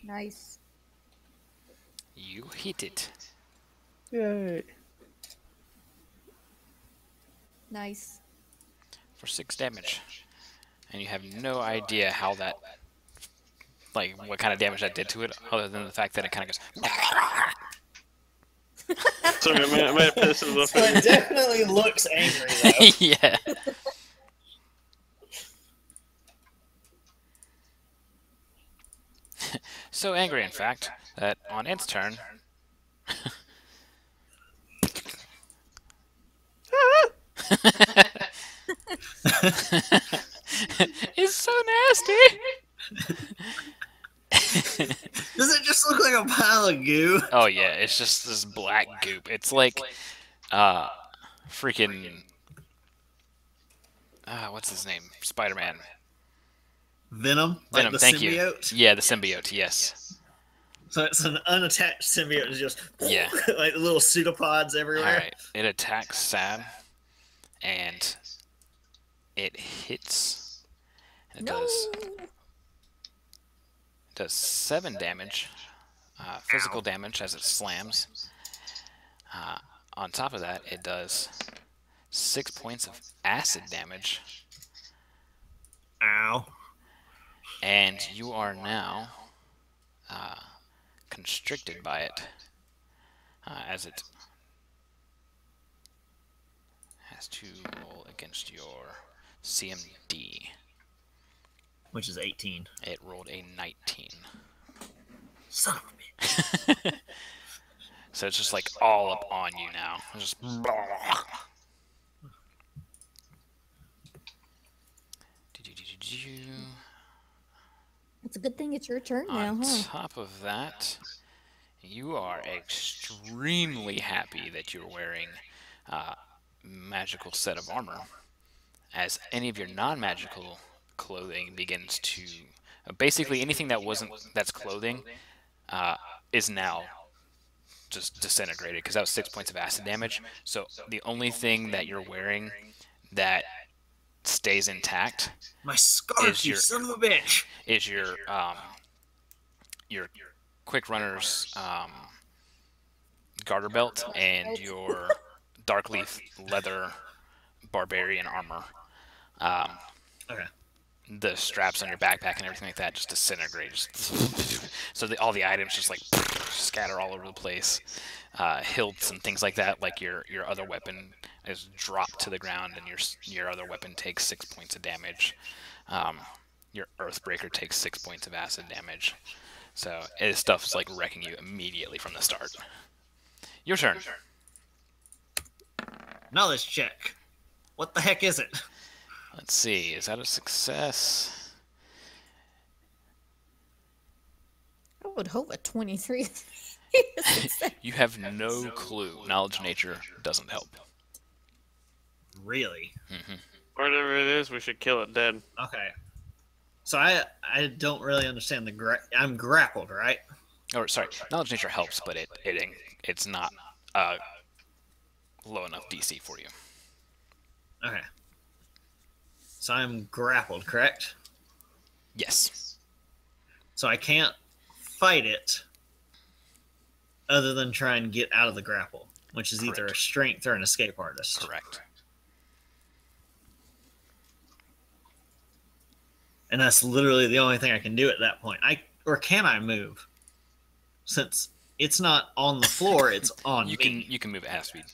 Nice. You hit it. Yay. Nice. For 6 damage. And you have no idea how that, like, what kind of damage that did to it, other than the fact that it kind of goes. Sorry, I might have pissed it off. So it definitely looks angry, though. Yeah. So angry, in fact, that on its turn. It's so nasty. Does it just look like a pile of goo? Oh yeah, it's just this black goop. It's like, freaking, what's his name? Spider-Man. Venom? Venom, Like the thank symbiote? you. Yeah, the symbiote. Yes. So it's an unattached symbiote. It's just Yeah. like little pseudopods All everywhere. right. It attacks Sad, and it hits. It No. does 7 damage, physical damage as it slams. On top of that, it does 6 points of acid damage, Ow. and you are now constricted by it, as it has to roll against your CMD. Which is 18. It rolled a 19. Son of a bitch. So it's just like all up on you now. It's just It's a good thing it's your turn now, on huh? top of that, you are extremely happy that you're wearing magical set of armor, as any of your non-magical clothing begins to basically anything that's clothing is now just disintegrated, because that was 6 points of acid damage. So the only thing that you're wearing that stays intact My scarf, Is you your- son of a bitch. is your quick runner's garter belt and your dark leaf leather barbarian armor. Okay. The straps on your backpack and everything like that just disintegrate. So all the items just like scatter all over the place. Hilts and things like that, like your other weapon is dropped to the ground, and your other weapon takes 6 points of damage. Your Earthbreaker takes 6 points of acid damage. So this stuff is like wrecking you immediately from the start. Your turn. Knowledge check. What the heck is it? Let's see. Is that a success? I would hope a 23. You have no clue. Knowledge nature doesn't help. Really? Whatever it is, we should kill it dead. Okay. So I don't really understand I'm grappled, right? Or sorry, knowledge nature helps, but it's not low enough DC for you. Okay. So I'm grappled, correct? Yes. So I can't fight it other than try and get out of the grapple, which is either a Correct. strength or an escape artist. Correct. And that's literally the only thing I can do at that point. Can I move? Since it's not on the floor, it's on You can move at half speed.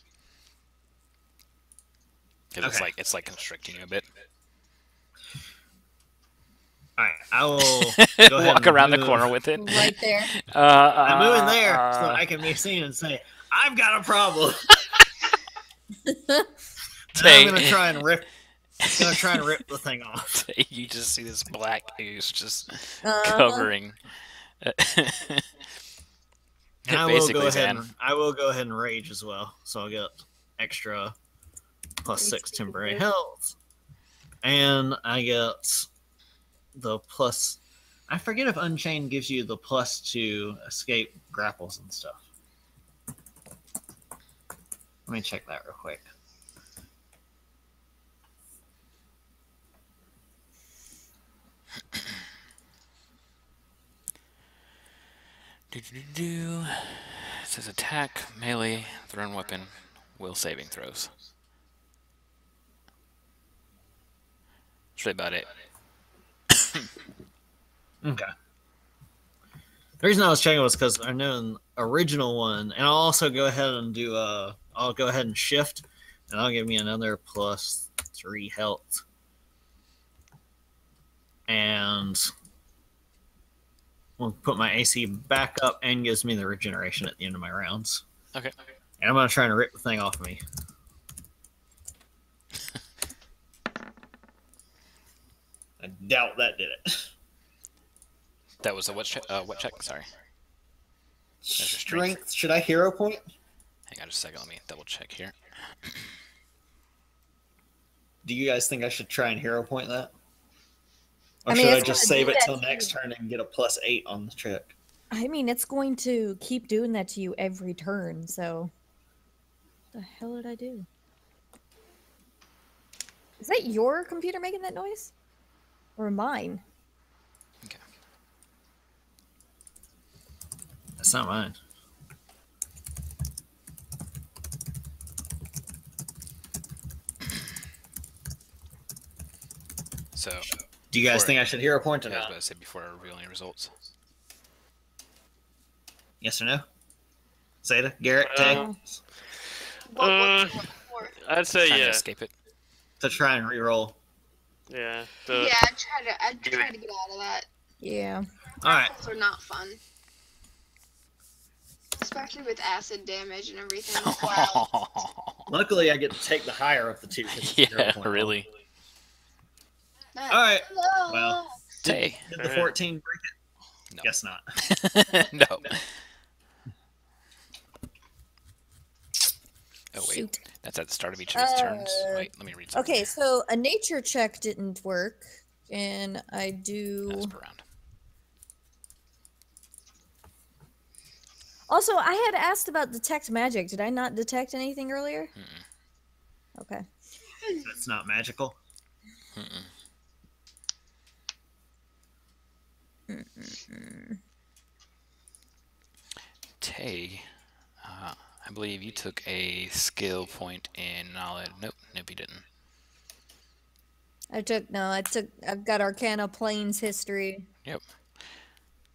Because Okay. it's like constricting you a bit. All right, I will go ahead Walk and around the move. corner with it. Right there. I'm moving there so I can be seen and say, "I've got a problem." And I'm gonna try and rip the thing off. You just see this black ooze just Uh-huh. covering. And I will go ahead. Zan. I will go ahead and rage as well, so I'll get extra +6 temporary health, and I get the plus. I forget if Unchained gives you the +2 escape grapples and stuff. Let me check that real quick. It says attack, melee, thrown weapon, will saving throws. That's really about it. Okay. The reason I was checking was because I know in the original one, and I'll also go ahead and do I'll go ahead and shift, and that'll give me another +3 health. And we'll put my AC back up and gives me the regeneration at the end of my rounds. Okay. And I'm gonna try and rip the thing off of me. I doubt that did it. That was a what check? What check? Sorry. your Strength. Should I hero point? Hang on just a second. Let me double check here. Do you guys think I should try and hero point that? Or I mean, should I it's just gonna save do it that till to next you. turn and get a +8 on the check? I mean, it's going to keep doing that to you every turn, so. What the hell did I do? Is that your computer making that noise? Or mine? Okay. That's not mine. So, Do you guys Before- think I should hero point or yeah, I was not? about to say before I reveal any results. Yes or no? Zeta, Garrett, Tay, Uh, What? I'd say Trying to yeah. escape it. to try and re-roll. Yeah. Yeah, I'd try to get out of that. Yeah. All right. Those are not fun. Especially with acid damage and everything. Wow. Luckily, I get to take the higher of the two. 'cause it's a hero Yeah, point. really. All right. Hello. Well, Tay. Did the Alright. 14 break it? No. Guess not. No. Oh wait, Shoot. that's at the start of each of his turns. Wait, let me read something. Okay, so a nature check didn't work, and I do. That's per round. Also, I had asked about detect magic. Did I not detect anything earlier? Mm-mm. Okay. That's not magical. Mm-mm. Tay, I believe you took a skill point in knowledge. Nope, you didn't. I've got Arcana Planes history. Yep.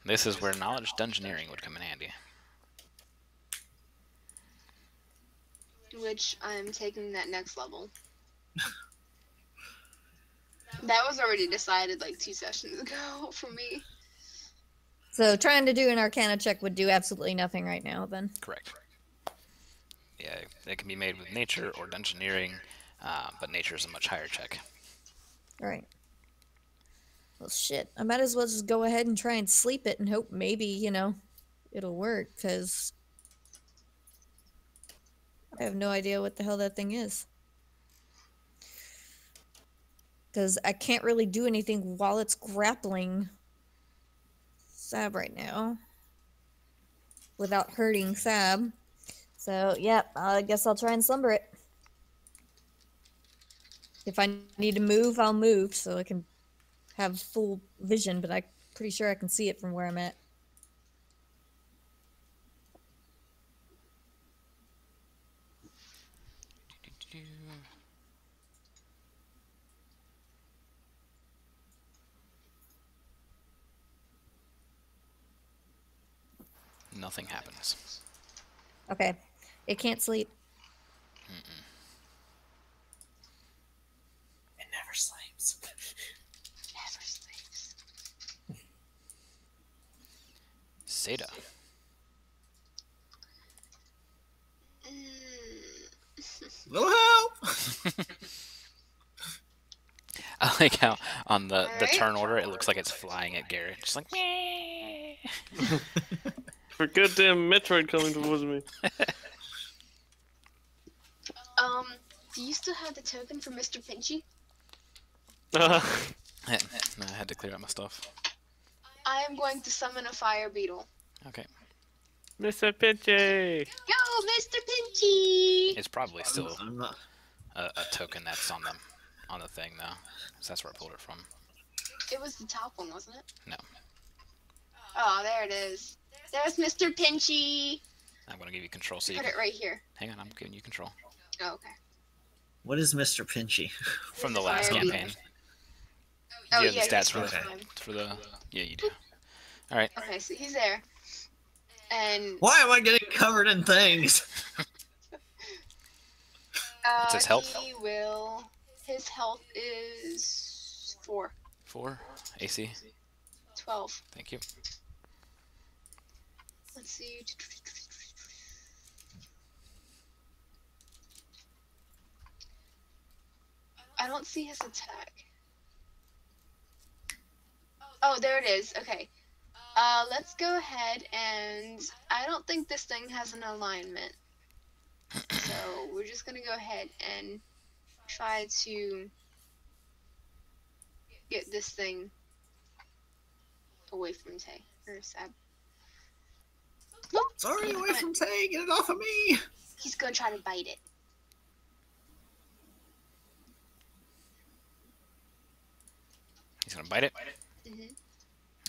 This is where knowledge dungeoneering would come in handy. Which I'm taking that next level. That was already decided like 2 sessions ago for me. So trying to do an Arcana check would do absolutely nothing right now, then. Correct. Yeah, it can be made with nature or dungeoneering, but nature is a much higher check. Alright. Well, shit. I might as well just go ahead and try and sleep it and hope maybe, it'll work, because I have no idea what the hell that thing is. Because I can't really do anything while it's grappling Sab right now without hurting Sab. So, yeah, I guess I'll try and slumber it. If I need to move, I'll move so I can have full vision, but I'm pretty sure I can see it from where I'm at. Nothing happens. Okay. It can't sleep. It never sleeps. Never sleeps. Seda. Little help. I like how on the Alright. turn order it looks like it's flying at Garrett, just like meh. For goddamn Metroid coming towards me. Do you still have the token for Mr. Pinchy? No, I had to clear out my stuff. I am going to summon a fire beetle. Okay, Mr. Pinchy! Go, Mr. Pinchy! it's probably still I'm not. a token that's on the thing though, so that's where I pulled it from. It was the top one, wasn't it? No. Oh, there it is. There's Mr. Pinchy. I'm gonna give you control so you Put can... it right here. Hang on, I'm giving you control. Oh, okay. What is Mr. Pinchy? From the This is last already- campaign. Oh, Do you have yeah, the stats he's for fine. the... Yeah, you do. Alright. Okay, so he's there. And Why am I getting covered in things? What's his health? he will. His health is 4. 4. AC. 12. Thank you. Let's see. I don't see his attack. Oh, there it is. Okay. Let's go ahead and I don't think this thing has an alignment. So we're just gonna go ahead and try to get this thing away from Tay or Sab. Sorry, away from Tay. Get it off of me. He's gonna try to bite it. He's gonna bite it. Mhm.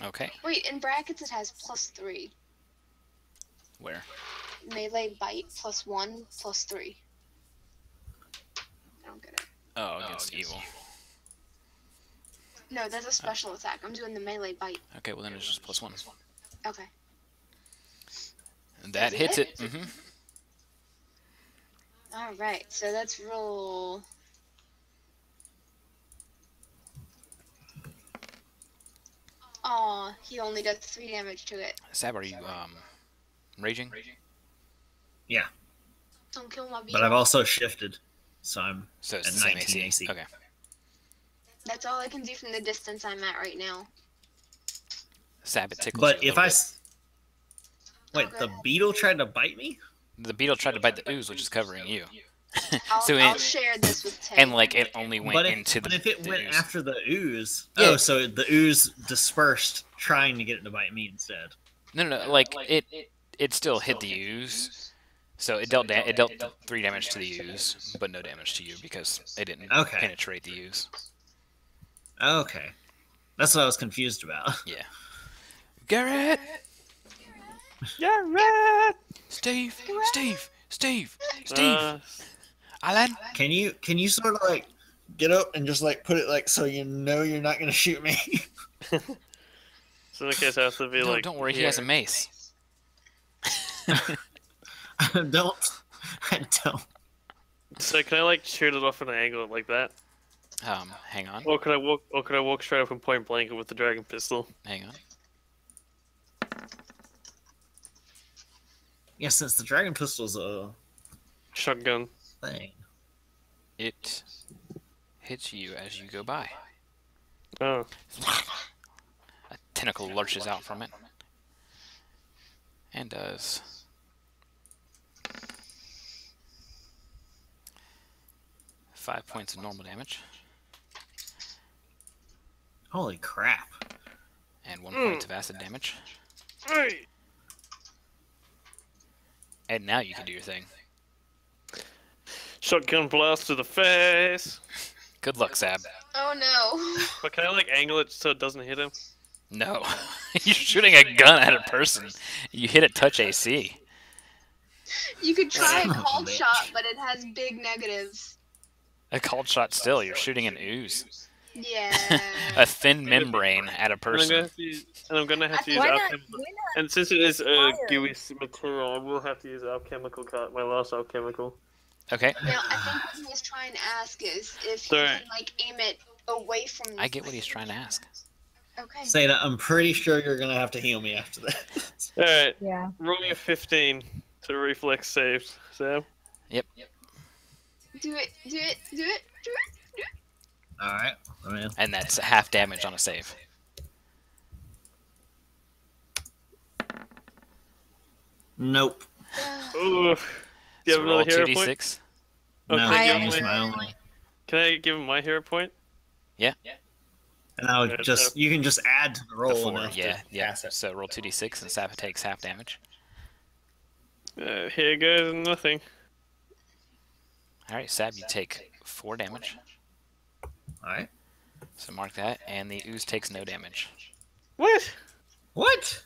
Okay. Wait, in brackets it has +3. Where? Melee bite +1 +3. I don't get it. Oh, against evil. No, that's a special attack. I'm doing the melee bite. Okay, well then it's just +1. Okay. And that Does it hits hit? it. Mm-hmm. Alright, so let's roll. Aw, he only does 3 damage to it. Sab, are you raging? Don't kill my beast. But I've also shifted, so I'm So it's at the same 19 AC. AC. Okay. That's all I can do from the distance I'm at right now. Sab, it tickles But you a if I little wait, Okay. the beetle tried to bite me. bit. The beetle tried to bite the ooze, which is covering you. I'll, So I'll it- share this with Tay. And like it only went But into but the if it the went ooze. after the ooze, Yeah. oh, so the ooze dispersed, trying to get it to bite me instead. No, like it still hit the ooze. So it dealt 3 damage to the ooze, but no damage to you because it didn't Okay. penetrate the ooze. Okay, that's what I was confused about. Yeah. Garrett, Garrett! Steve, Steve, Uh, Alan. Can you sort of like get up and just like put it like so you know you're not gonna shoot me? so in that case, I have to be No, like. don't worry, he has a mace. I don't. So can I like shoot it off at an angle like that, Hang on, or could I walk? Or could I walk straight up and point blank with the dragon pistol? hang on. Yeah, since the dragon pistol's a Shotgun. thing. It hits you as you go by. Oh, A tentacle lurches out from it and does 5 points of normal damage Holy crap! and 1 point of acid damage. hey! And now you can do your thing. Shotgun blast to the face. Good luck, Sab. Oh no. But can I like angle it so it doesn't hit him? No, you're shooting a gun at a person. You hit it touch AC. You could try a Son of a cold bitch. shot, but it has big negatives. A cold shot still. You're shooting an ooze. Yeah. A thin membrane at a And I'm gonna person. have to use, and I'm gonna have to use Why not? alchemical. Why not? And since it is Fire. gooey material, I will have to use alchemical cut. My last alchemical. Okay, Now, I think what he was trying to ask is if he Sorry. can, like, aim it away from... I get what he's trying to ask. Okay. Seda, I'm pretty sure you're gonna have to heal me after that. All right, Yeah. roll me a 15 to reflex save. Sam. Yep. Do it, do it, do it, do it, do it. All right, I'm in. And that's half damage on a save. Nope. Ooh. Do you So have roll another hero point? 2d6. No, Okay, I that give was me- my only. Can I give him my hero point? And I would Yeah, just you can just add to the roll. The 4, enough to yeah. pass it. So roll 2d6 and Sab takes half damage. Here goes nothing. Alright, Sab, you take 4 damage. All right. So mark that. And the ooze takes no damage. What? What?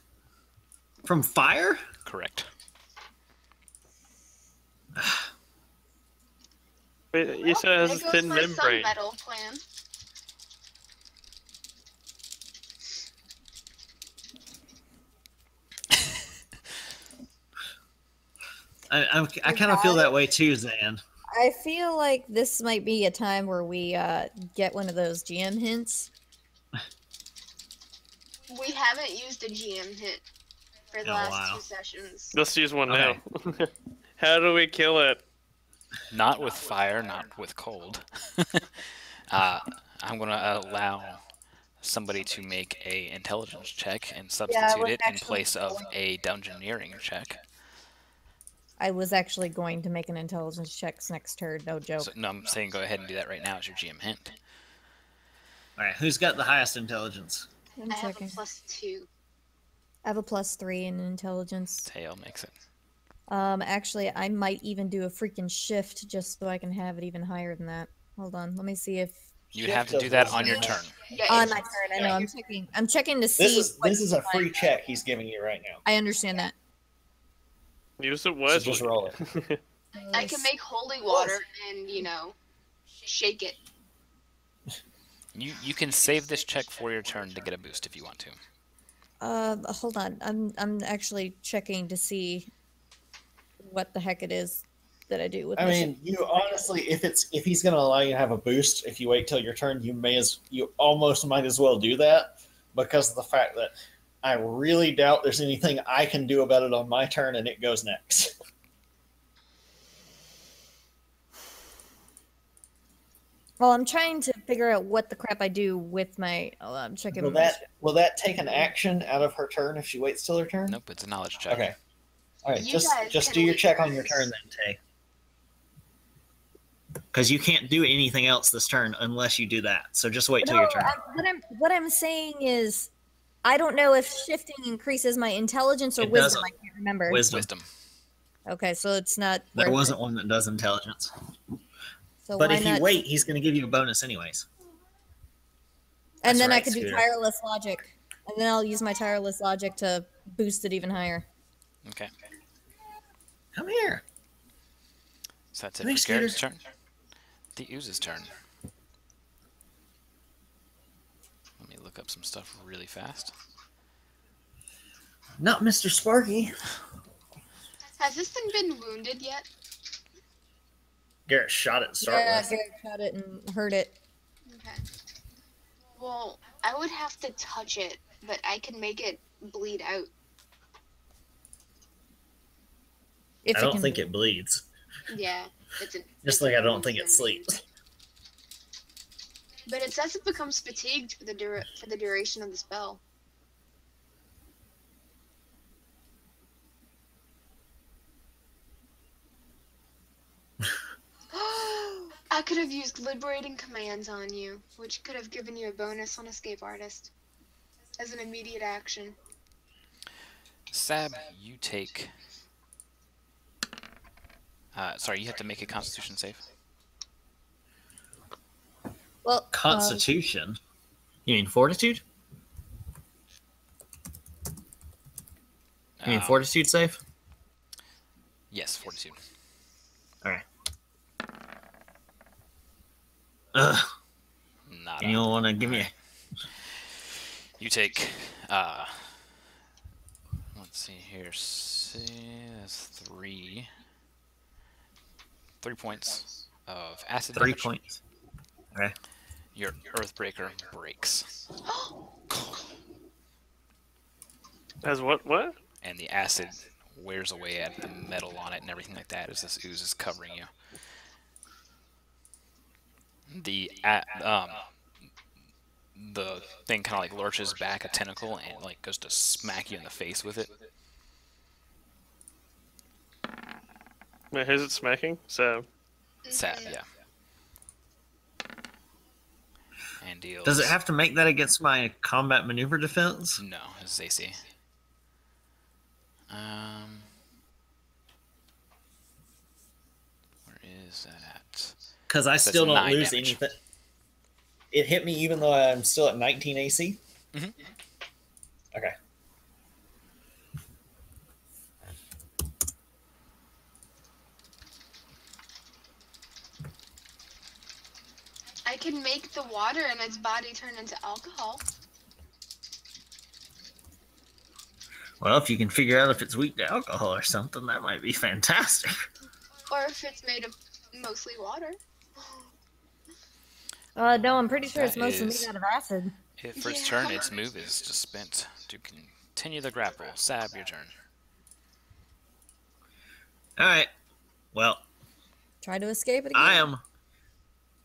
From fire? Correct. Wait, you said it has a there thin goes my sun membrane. metal plan. I kind of feel that way too, Zan. I feel like this might be a time where we get one of those GM hints. We haven't used a GM hit for the Oh, last wow. 2 sessions. Let's use one Okay. now. How do we kill it? Not with fire, not with cold. I'm gonna allow somebody to make a intelligence check and substitute it in place of a dungeoneering check. I was actually going to make an intelligence check next turn, no joke. So, no, I'm saying go ahead and do that right now as your GM hint. All right, who's got the highest intelligence? I'm I have a checking. +2. I have a +3 in intelligence. Tail makes it. Actually, I might even do a freaking shift just so I can have it even higher than that. Hold on, let me see if You'd have to do that on your turn. Yeah, on it's- my turn. I know. I'm checking. I'm checking to see. This what- is a free check he's giving you right now. I understand that. Use it So wisely. just roll it. I can make holy water and, shake it. You can save this check for your turn to get a boost if you want to. Hold on. I'm actually checking to see what the heck it is that I do with. I my mean, you honestly, if he's going to allow you to have a boost, if you wait till your turn, you almost might as well do that because of the fact that I really doubt there's anything I can do about it on my turn, and it goes next. Well, I'm trying to figure out what the crap I do with my. Oh, I'm checking. Will that take an action out of her turn if she waits till her turn? Nope, it's a knowledge check. Okay. All right, You just guys can do your wait check on your turns. turn then, Tay. Because you can't do anything else this turn unless you do that. So just wait till your turn. What I'm saying is, I don't know if shifting increases my intelligence or It wisdom. doesn't. I can't remember. Wisdom. Okay, so it's not. There worth wasn't it. one that does intelligence. So But why if not? you wait, he's going to give you a bonus anyways. And That's then I right, could do Scooter. tireless logic, and then I'll use my tireless logic to boost it even higher. Okay. Come here. So that's it Thanks, for Garrett's Scooter. turn. The Ooze's turn. Let me look up some stuff really fast. Not Mr. Sparky. Has this thing been wounded yet? Garrett shot it to start Yeah, with. Garrett cut it and hurt it. Okay. Well, I would have to touch it, but I can make it bleed out. If I it don't can think be. it bleeds. Yeah, it's an. Just it's like a I don't think it poison. sleeps. But it says it becomes fatigued for the duration of the spell. I could have used liberating commands on you, which could have given you a bonus on escape artist as an immediate action. Sab, you take. Sorry, you have to make a Constitution save. Well, Constitution? You mean fortitude? You mean Um, fortitude save? Yes, Fortitude. Alright. Ugh. Not. And you don't want to give me a... You take. Let's see here. That's 3 points of acid 3 damage. points. Okay. Your Earthbreaker breaks, As what? What? and the acid wears away at the metal on it and everything like that as this ooze is covering you. The thing kind of like lurches back a tentacle and like goes to smack you in the face with it. Wait, who's it smacking? So, Sab, yeah. And deals. Does it have to make that against my combat maneuver defense? No, it's AC. Where is that at? Because I That's still don't 9 lose damage. anything. It hit me even though I'm still at 19 AC? Mhm. Okay. I can make the water in its body turn into alcohol. Well, if you can figure out if it's weak to alcohol or something, that might be fantastic. Or if it's made of mostly water. No, I'm pretty sure it's That mostly is- made out of acid. For its Yeah. turn, its move is just spent. To continue the grapple. Sab, your turn. All right. Well, Try to escape it again.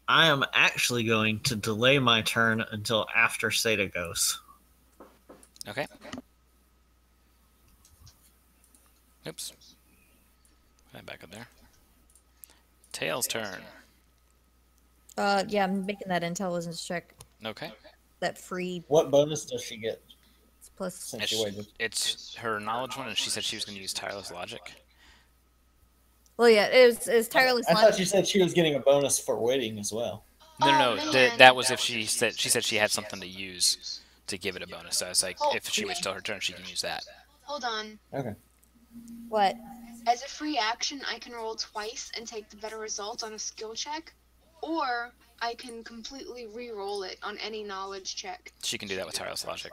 I am actually going to delay my turn until after Seda goes. Okay. Oops. Back up there. Tails' turn. Yeah, I'm making that intelligence check. Okay. That free What bonus does she get plus. since she waited? It's her knowledge one, and she said she was going to use tireless logic. Well, yeah, it was tireless. I thought you said she was getting a bonus for waiting as well. No, Oh, no, man. that was if she said she had something to use to give it a bonus. So I was like, Oh, if she waits till her turn, she can use that. Hold on. Okay. What? As a free action, I can roll twice and take the better result on a skill check, or I can completely re-roll it on any knowledge check. She can do that with tireless logic.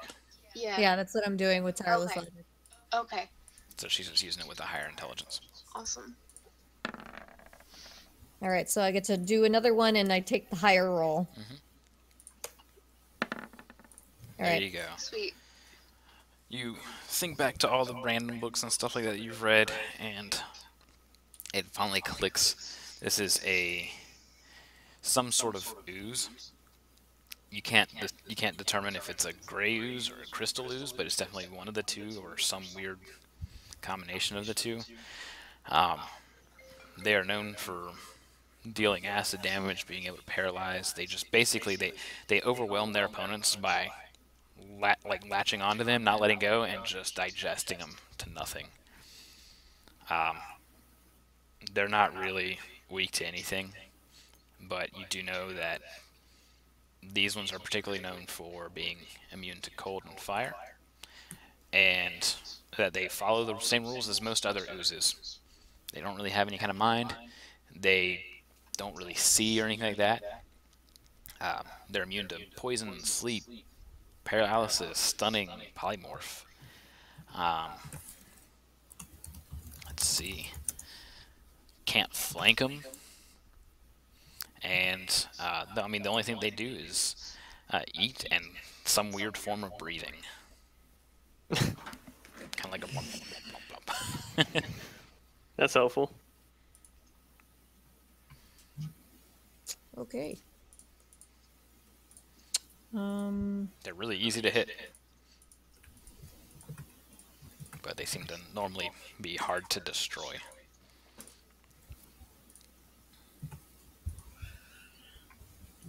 Yeah. Yeah, that's what I'm doing with tireless Okay. logic. Okay. So she's just using it with a higher intelligence. Awesome. All right, so I get to do another one, and I take the higher roll. All There right. you go. Sweet. You think back to all the random books and stuff like that you've read, and it finally clicks. This is some sort of ooze. You can't determine if it's a gray ooze or a crystal ooze, but it's definitely one of the two or some weird combination of the two. They are known for dealing acid damage, being able to paralyze. They just basically they overwhelm their opponents by latching onto them, not letting go, and just digesting them to nothing. They're not really weak to anything, but you do know that these ones are particularly known for being immune to cold and fire, and that they follow the same rules as most other oozes. They don't really have any kind of mind. They don't really see or anything like that. They're immune to poison, sleep, paralysis, stunning, polymorph. Let's see. Can't flank them. And, I mean, the only thing they do is eat and some weird form of breathing. Kind of like a blump, blump, blump, blump. That's helpful. Okay. They're really easy to hit. But they seem to normally be hard to destroy.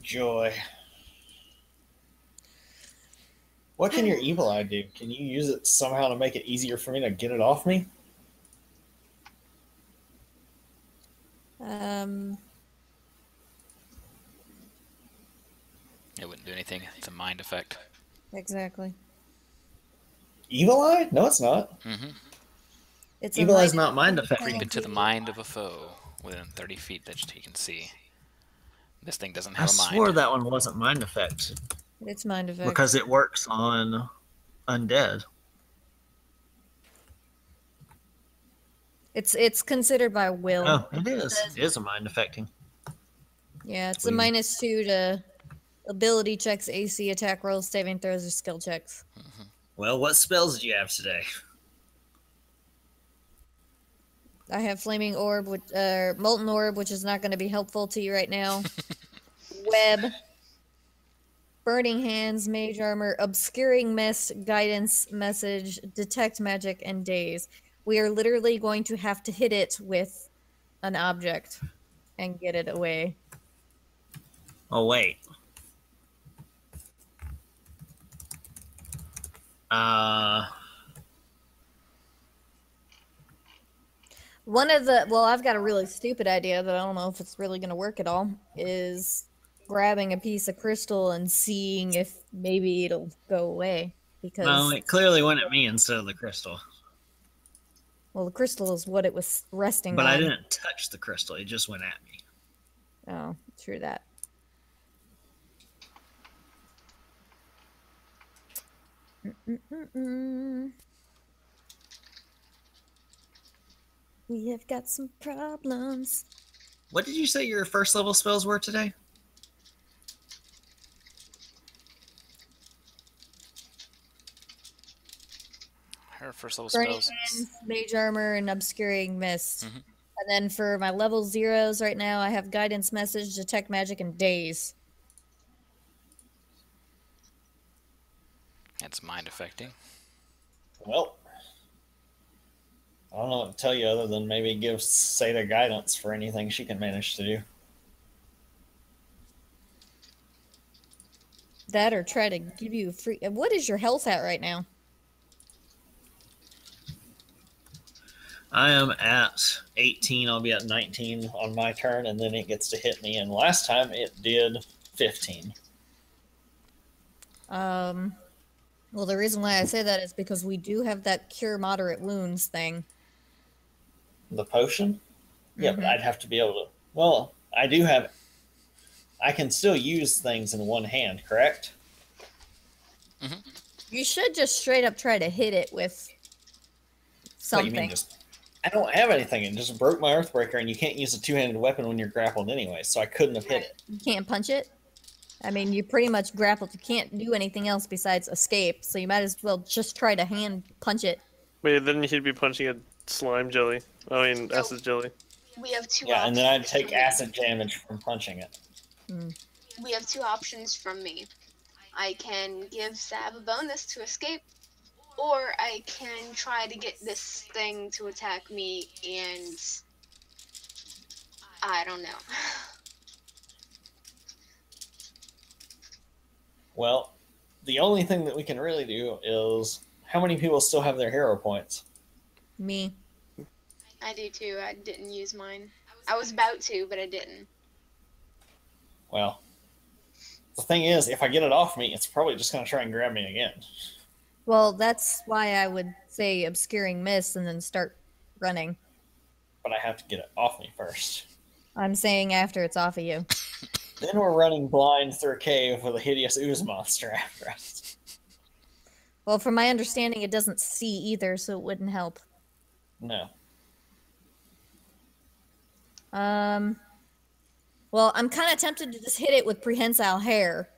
Joy. What can your evil eye do? Can you use it somehow to make it easier for me to get it off me? It wouldn't do anything. It's a mind effect. Exactly. Evil eye? No, it's not. It's Evil a eye's minus not mind one effect. Creep into the mind of a foe within 30 feet that he can see. This thing doesn't I have a mind. swore that one wasn't mind effect It's mind effect. because it works on undead. It's considered by will. Oh, it is. It is a mind affecting. Yeah, it's a Weird. -2 to ability checks, AC, attack rolls, saving throws, or skill checks. Well, what spells do you have today? I have flaming orb, molten orb, which is not going to be helpful to you right now. Web, burning hands, mage armor, obscuring mist, guidance, message, detect magic, and daze. We are literally going to have to hit it with an object and get it away. Oh, wait. I've got a really stupid idea that I don't know if it's really going to work at all, is grabbing a piece of crystal and seeing if maybe it'll go away. Because, No, it clearly went at me instead of the crystal. well, the crystal is what it was resting But on. I didn't touch the crystal. It just went at me. Oh, true that. Mm-mm-mm. We have got some problems. What did you say your first level spells were today? Her first level Burning spells. Hands, Mage Armor, and Obscuring Mist. Mhm. And then for my level zeros right now, I have Guidance Message, Detect Magic, and Daze. That's mind affecting. Well, I don't know what to tell you other than maybe give Seda guidance for anything she can manage to do. That or try to give you a free. What is your health at right now? I am at 18. I'll be at 19 on my turn, and then it gets to hit me. And last time it did 15. Well, the reason why I say that is because we do have that Cure Moderate Wounds thing. The potion? Yeah, but Mhm. I'd have to be able to. Well, I do have. I can still use things in one hand, correct? You should just straight up try to hit it with What, you something. mean just. I don't have anything. It just broke my Earthbreaker, and you can't use a two-handed weapon when you're grappled anyway, so I couldn't have hit it. You can't punch it. I mean, you pretty much grappled. You can't do anything else besides escape, so you might as well just try to hand punch it. Wait, then he'd be punching a slime jelly. I mean, No. acid jelly. We have two Yeah, and then I'd options take from me. acid damage from punching it. We have two options from me. I can give Sab a bonus to escape, or I can try to get this thing to attack me, and I don't know. Well, the only thing that we can really do is how many people still have their hero points? Me. I do too. I didn't use mine. I was about to, but I didn't. Well, the thing is, if I get it off me, it's probably just going to try and grab me again. Well, that's why I would say Obscuring Mist and then start running. But I have to get it off me first. I'm saying after it's off of you. Then we're running blind through a cave with a hideous ooze monster after us. Well, from my understanding, it doesn't see either, so it wouldn't help. No. Well, I'm kind of tempted to just hit it with Prehensile Hair.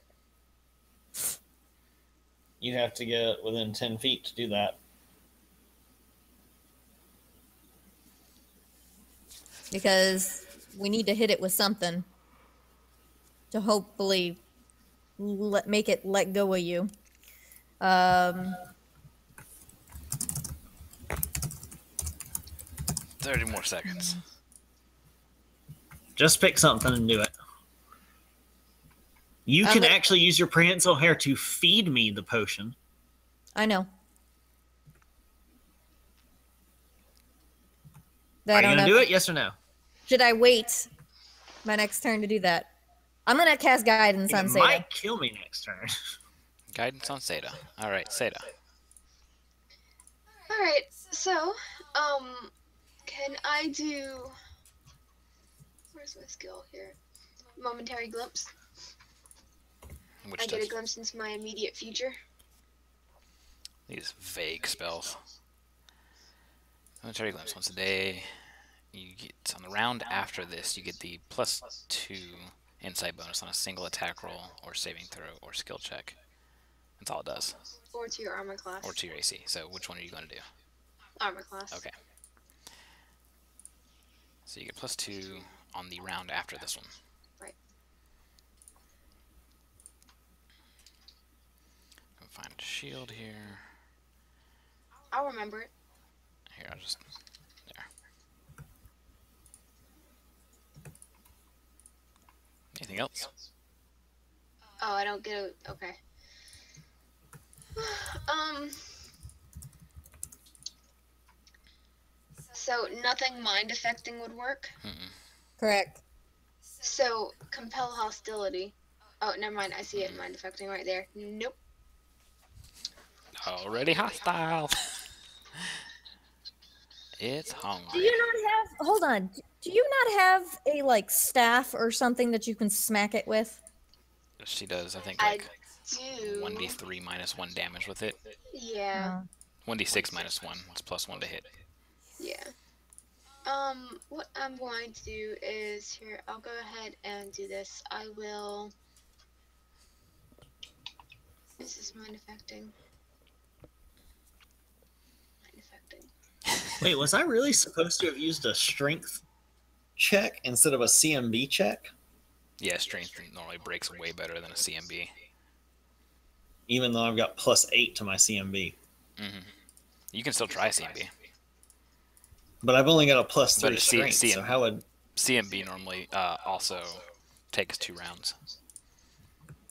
You'd have to get within 10 feet to do that. Because we need to hit it with something to hopefully make it let go of you. 30 more seconds. Just pick something and do it. You can gonna- actually use your prehensile hair to feed me the potion. I know. Are I you don't going to know. do it? Yes or no? Should I wait my next turn to do that? I'm gonna cast Guidance on It Seda. might kill me next turn. Guidance on Seda. All right, Seda. All right. So, can I do? Where's my skill here? Momentary glimpse. Which I get a does glimpse into my immediate future. these vague spells. Momentary glimpse once a day. You get on the round after this. You get the +2 insight bonus on a single attack roll or saving throw or skill check. That's all it does, Or to your armor class. or to your AC. So which one are you going to do? Armor class. Okay. So you get +2 on the round after this one. Right. I'll find a shield here. I'll remember it. Here, I'll just there. Anything else? Oh, I don't get a. Okay. So nothing mind affecting would work. Correct. So compel hostility. Oh, never mind. I see it. Mind affecting right there. Nope. Already hostile. It's hungry. Do you not have? Hold on. Do you not have a like staff or something that you can smack it with? She does, I think, I- like do. 1d3 minus 1 damage with it. Yeah. 1d6 minus 1. It's plus 1 to hit. Yeah. What I'm going to do is here. I'll go ahead and do this. I will. This is mind affecting. Mind affecting. Wait, was I really supposed to have used a strength check instead of a CMB check? Yeah, strength normally breaks way better than a CMB. Even though I've got +8 to my CMB. You can still try CMB. But I've only got a But +3 a strength, so how would... CMB normally also takes 2 rounds.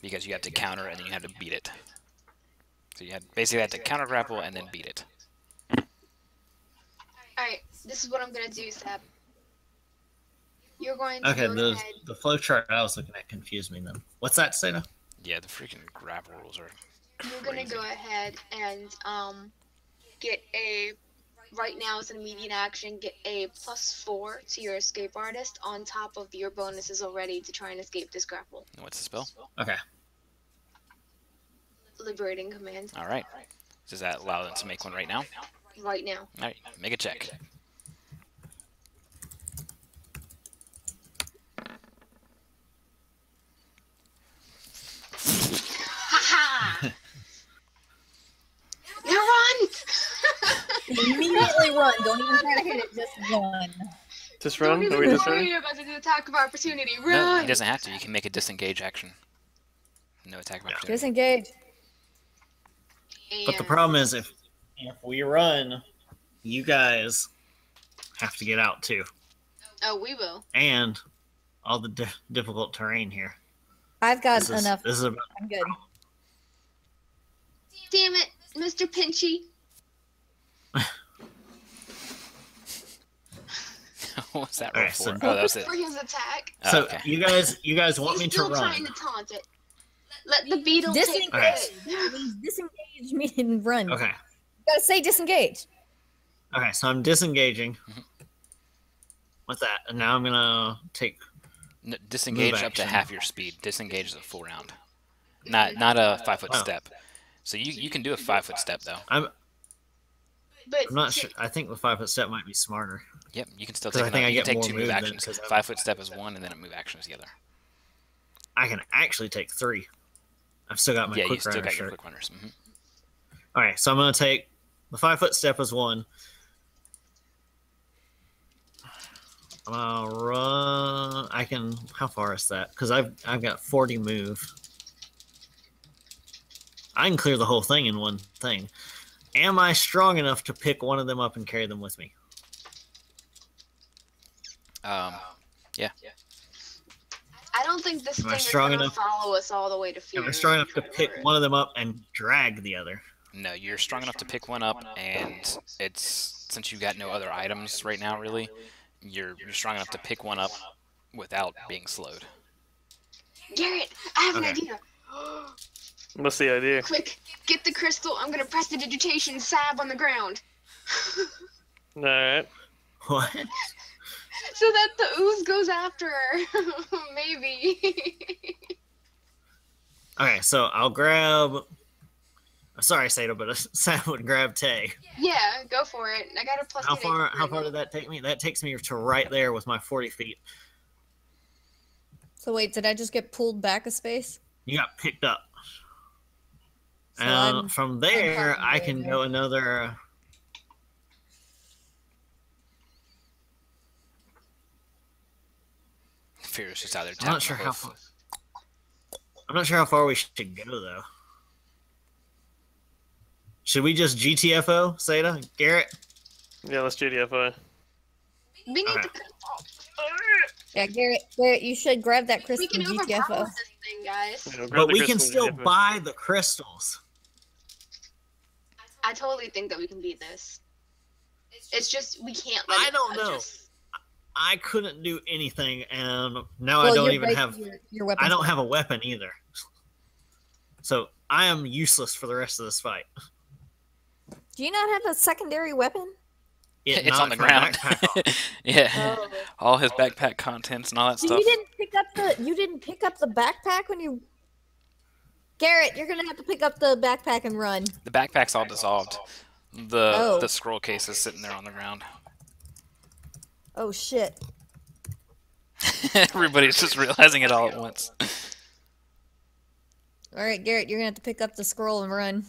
Because you have to counter and then you have to beat it. So you basically have to counter grapple and then beat it. Alright, this is what I'm gonna do, Seb. You're going to Okay, go ahead. the flow chart I was looking at confused me then. What's that, Seda? Yeah, the freaking grapple rules are You're gonna crazy. go ahead and get a. Right now, as an immediate action, get a +4 to your escape artist on top of your bonuses already to try and escape this grapple. What's the spell? Okay. Liberating command. Alright. Does that allow them to make one right now? Right now. Alright, make a check. Haha! Now run! Immediately run. Don't even try to hit it. Just run. Just Don't run? Are even we just worry running? about the attack of opportunity. No, Run! he doesn't have to. You can make a disengage action. No attack of opportunity. Disengage. But the And- problem is if we run, you guys have to get out too. Oh, we will. And all the difficult terrain here. I've got This is, enough. this is about, I'm good. Damn it, Mr. Pinchy. What was that Alright, roll so- for? Oh, that was it. For his attack. Oh, so okay. you guys want He's me to still run? trying to taunt it. Let the beetle take Disengage. it. Means disengage me and run. Okay. You gotta say disengage. Okay, so I'm disengaging Mhm. with that, and now I'm gonna take. Disengage Move up to action. half your speed. Disengage is a full round. Not a 5-foot Oh. step. So you can do a 5-foot step though. I'm But not sure. I think the 5-foot step might be smarter. Yep, you can still 'Cause take I think another. I You can get take more 2 move movement actions. 'cause I'm- 5-foot step is 1, and then a move action is the other. I can actually take 3. I've still got my Yeah, you quick still runner got your shirt. quick runners. All right, so I'm gonna take the 5-foot step as 1. I'm gonna run. I can. How far is that? Because I've got 40 move. I can clear the whole thing in one thing. Am I strong enough to pick one of them up and carry them with me? Yeah. I don't think this Am I thing is strong gonna enough? follow us all the way to fear. Am I strong enough to pick one of them up and drag the other? No, you're strong enough to pick one up, and it's since you've got no other items right now, really, you're strong enough to pick one up without being slowed. Garrett, I have an Okay. idea. What's the idea? Quick, get the crystal. I'm gonna prestidigitation Sab on the ground. Alright. What? So that the ooze goes after her. Maybe. Okay, so I'll grab. Sorry, Sato, but Sam would grab Tay. Yeah, go for it. I got a plus. How 8 far? AC How far did that take me? That takes me to right there with my 40 feet. So wait, did I just get pulled back a space? You got picked up. So And I'm- from there, I'm I probably can there. go another. Fear's just out there. I'm not sure how far. I'm not sure how far we should go though. Should we just GTFO, Seda, Garrett? Yeah, let's GDFI. We need Okay. to. Yeah, Garrett, you should grab that We crystal can GTFO. overpower this thing, guys. You know, grab But the we can crystal still GTFI. buy the crystals. I totally think that we can beat this. It's just we can't. Let I it don't touch know. us. I couldn't do anything, and now I Well, don't you're even right, have. your weapons. I don't have a weapon either. So I am useless for the rest of this fight. Do you not have a secondary weapon? It's on the knocked my ground. backpack off. Yeah, Oh. all his backpack contents and all that So stuff. you didn't pick up the backpack when you. Garrett, you're gonna have to pick up the backpack and run. The backpack's all dissolved. The scroll case is sitting there on the ground. Oh shit. Everybody's just realizing it all at once. All right, Garrett, you're gonna have to pick up the scroll and run.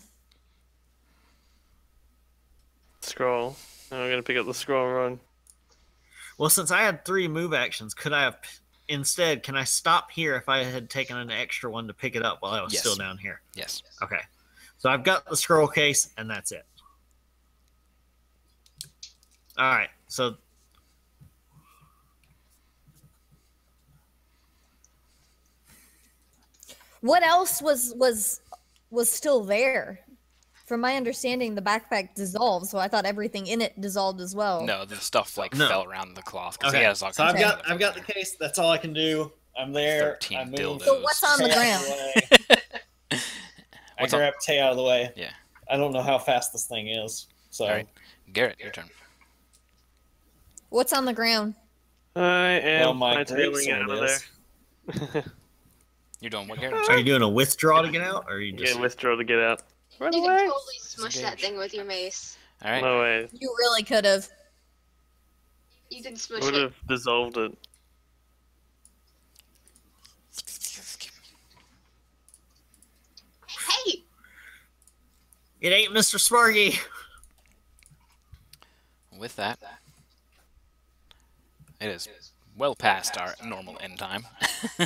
Scroll. I'm gonna pick up the scroll and run. Well, since I had 3 move actions, could I have instead? Can I stop here if I had taken an extra one to pick it up while I was Yes. still down here? Yes. Okay. So I've got the scroll case, and that's it. All right. So What else was still there? From my understanding, the backpack dissolved, so I thought everything in it dissolved as well. No, the stuff like No. fell around the cloth. 'Cause okay. he has all So kinds of I've got the case. That's all I can do. I'm there. 13 I move. dildos. So what's on the Tay ground? out of the way. I What's on- grab Tay out of the way. Yeah. I don't know how fast this thing is. So All right. Garrett, your turn. What's on the ground? I Well, am my tailing out greatsword of is. there. You're doing what, Garrett? Are you doing a withdraw to get out, or are you just? Yeah, withdraw to get out. Run You can away! totally smush that Disengage. thing with your mace. All right. No way. You really could have. You can smush Would it. have dissolved it. Hey! It ain't Mr. Sparky. With that, it is well past our normal end time. I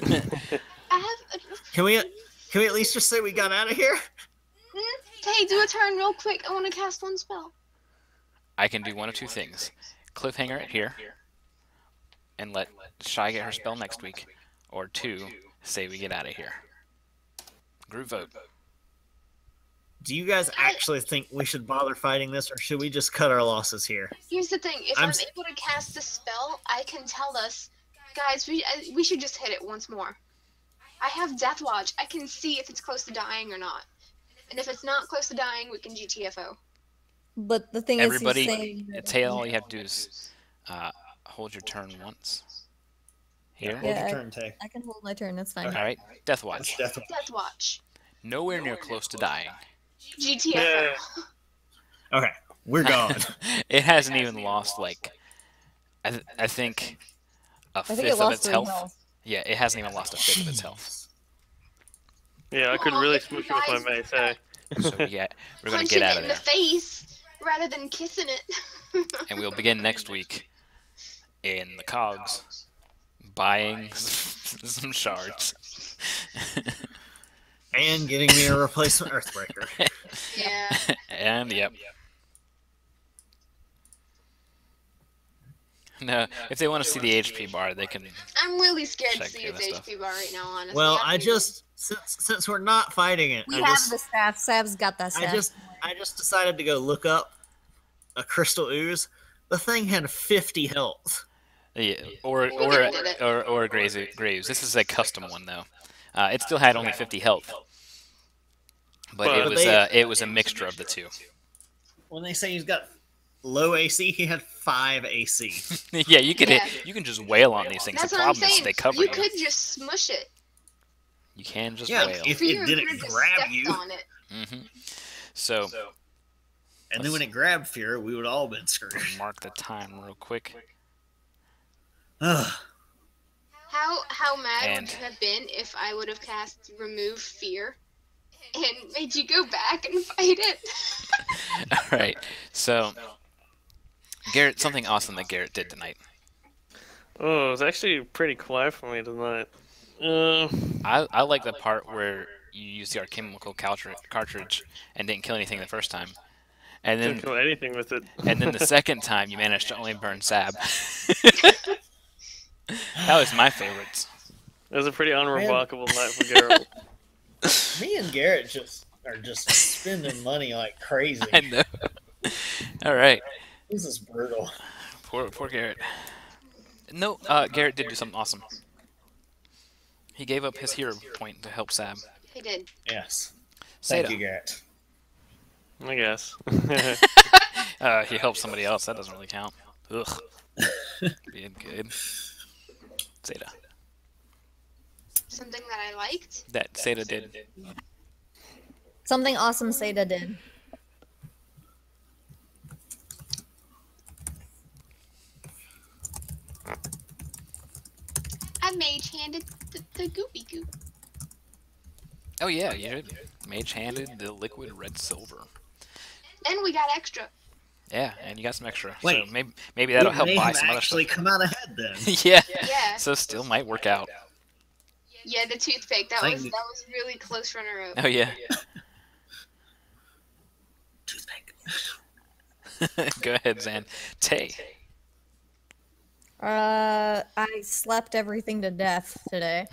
have Can we at least just say we got out of here? Hey, do a turn real quick. I want to cast one spell. I can do one of two things: cliffhanger it here, and let Shy get her spell next week, or 2, say we get out of here. Group vote. Do you guys actually think we should bother fighting this, or should we just cut our losses here? Here's the thing. If I'm I'm s- able to cast the spell, I can tell us, guys, we should just hit it once more. I have Death Watch. I can see if it's close to dying or not. And if it's not close to dying, we can GTFO. But the thing Everybody, is, he's saying Tail, all you have to do is hold your turn once. Here. Hold Yeah, your turn, Tay. I can hold my turn. That's fine. All right. Death Watch. That's definitely. Death Watch. Nowhere near close to dying. GTFO. Yeah. Okay, we're gone. It hasn't even lost like, I think, a I think fifth it of lost its 3 health. health. Yeah, it hasn't even lost a fifth of its health. Yeah, I could Well, really if you smush it with my guys- mace, hey? So yeah, we're gonna Punching get out it of in there, the face rather than kissing it. and we'll begin next week in the cogs, buying some shards. And getting me a replacement Earthbreaker. Yeah. And yep. No, if they want to see the HP bar, they can. I'm really scared to Check see the its other stuff. HP bar right now, honestly. Well, I'm I really- just since we're not fighting it, We I have just the staff. Sab's got that staff. I just decided to go look up a crystal ooze. The thing had 50 health. Yeah, or a Graves. This is a custom one though. It still had only 50 health, but it was a mixture of the two. When they say he's got low AC, he had 5 AC. Yeah, you can Yeah. you can just wail on these things. That's The what I'm problem is saying. they cover You you. could just smush it. You can just Yeah, wail. if Fear it didn't could have just grab stepped you, on it. So and then when it grabbed Fear, we would all been screwed. mark the time real quick. Ugh. How mad And- would you have been if I would have cast Remove Fear and made you go back and fight it? All right. So Garrett, something awesome that Garrett did tonight. Oh, it was actually pretty quiet for me tonight. I like the part where you used the alchemical cartridge and didn't kill anything the first time, and Didn't then kill anything with it. the second time you managed to only burn Sab. That was my favorites. It was a pretty unremarkable night for Geralt. Me and Garrett are just spending money like crazy. I know. All right. This is brutal. Poor Garrett. No, Garrett did do something awesome. He gave up his hero point to help Sab. He did. Yes. Thank Seda. you, Garrett. I guess. He helped somebody else. That doesn't really count. Ugh. Being good. Seda. Something that I liked. That Seda did. Something awesome Seda did. I mage-handed the goopy goop. Oh yeah, you mage-handed the liquid red silver. And we got extra. Yeah, and you got some extra. Wait. So maybe that'll We help may buy have some other actually stuff. come out ahead then. Yeah. Yeah. So still might work out. Yeah, the toothpick. That Thank was you. really close runner up. Oh yeah. Toothpick. Go ahead, Zan. Tay. I slept everything to death today.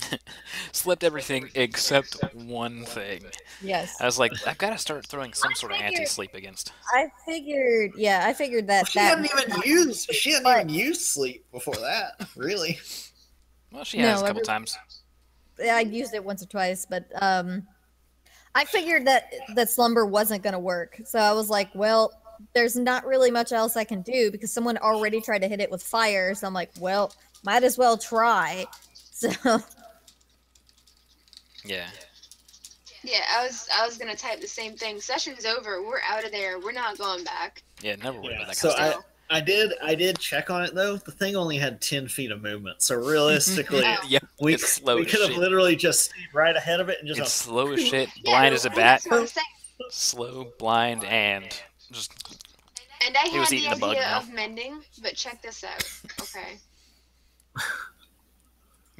Slept everything except one thing. Yes. I was like, I've got to start throwing some sort of figured- anti-sleep against. I figured that She that hadn't even used sleep before that, really. Well, she No, has a couple every- times. I used it once or twice, but I figured that slumber wasn't gonna work. So I was like, well, there's not really much else I can do because someone already tried to hit it with fire. So I'm like, well, might as well try. So Yeah. Yeah, I was gonna type the same thing. Session's over. We're out of there. We're not going back. Yeah, never worry about that So kind of stuff. I did check on it though. The thing only had 10 feet of movement, so realistically, Oh. Yep, we it's slow we as could have shit. literally just stayed right ahead of it and just It's slow as shit, Yeah, blind as a bat, that's what I'm saying. slow, blind, and just And I He was had the eating a bug idea now. of mending, but check this out. Okay.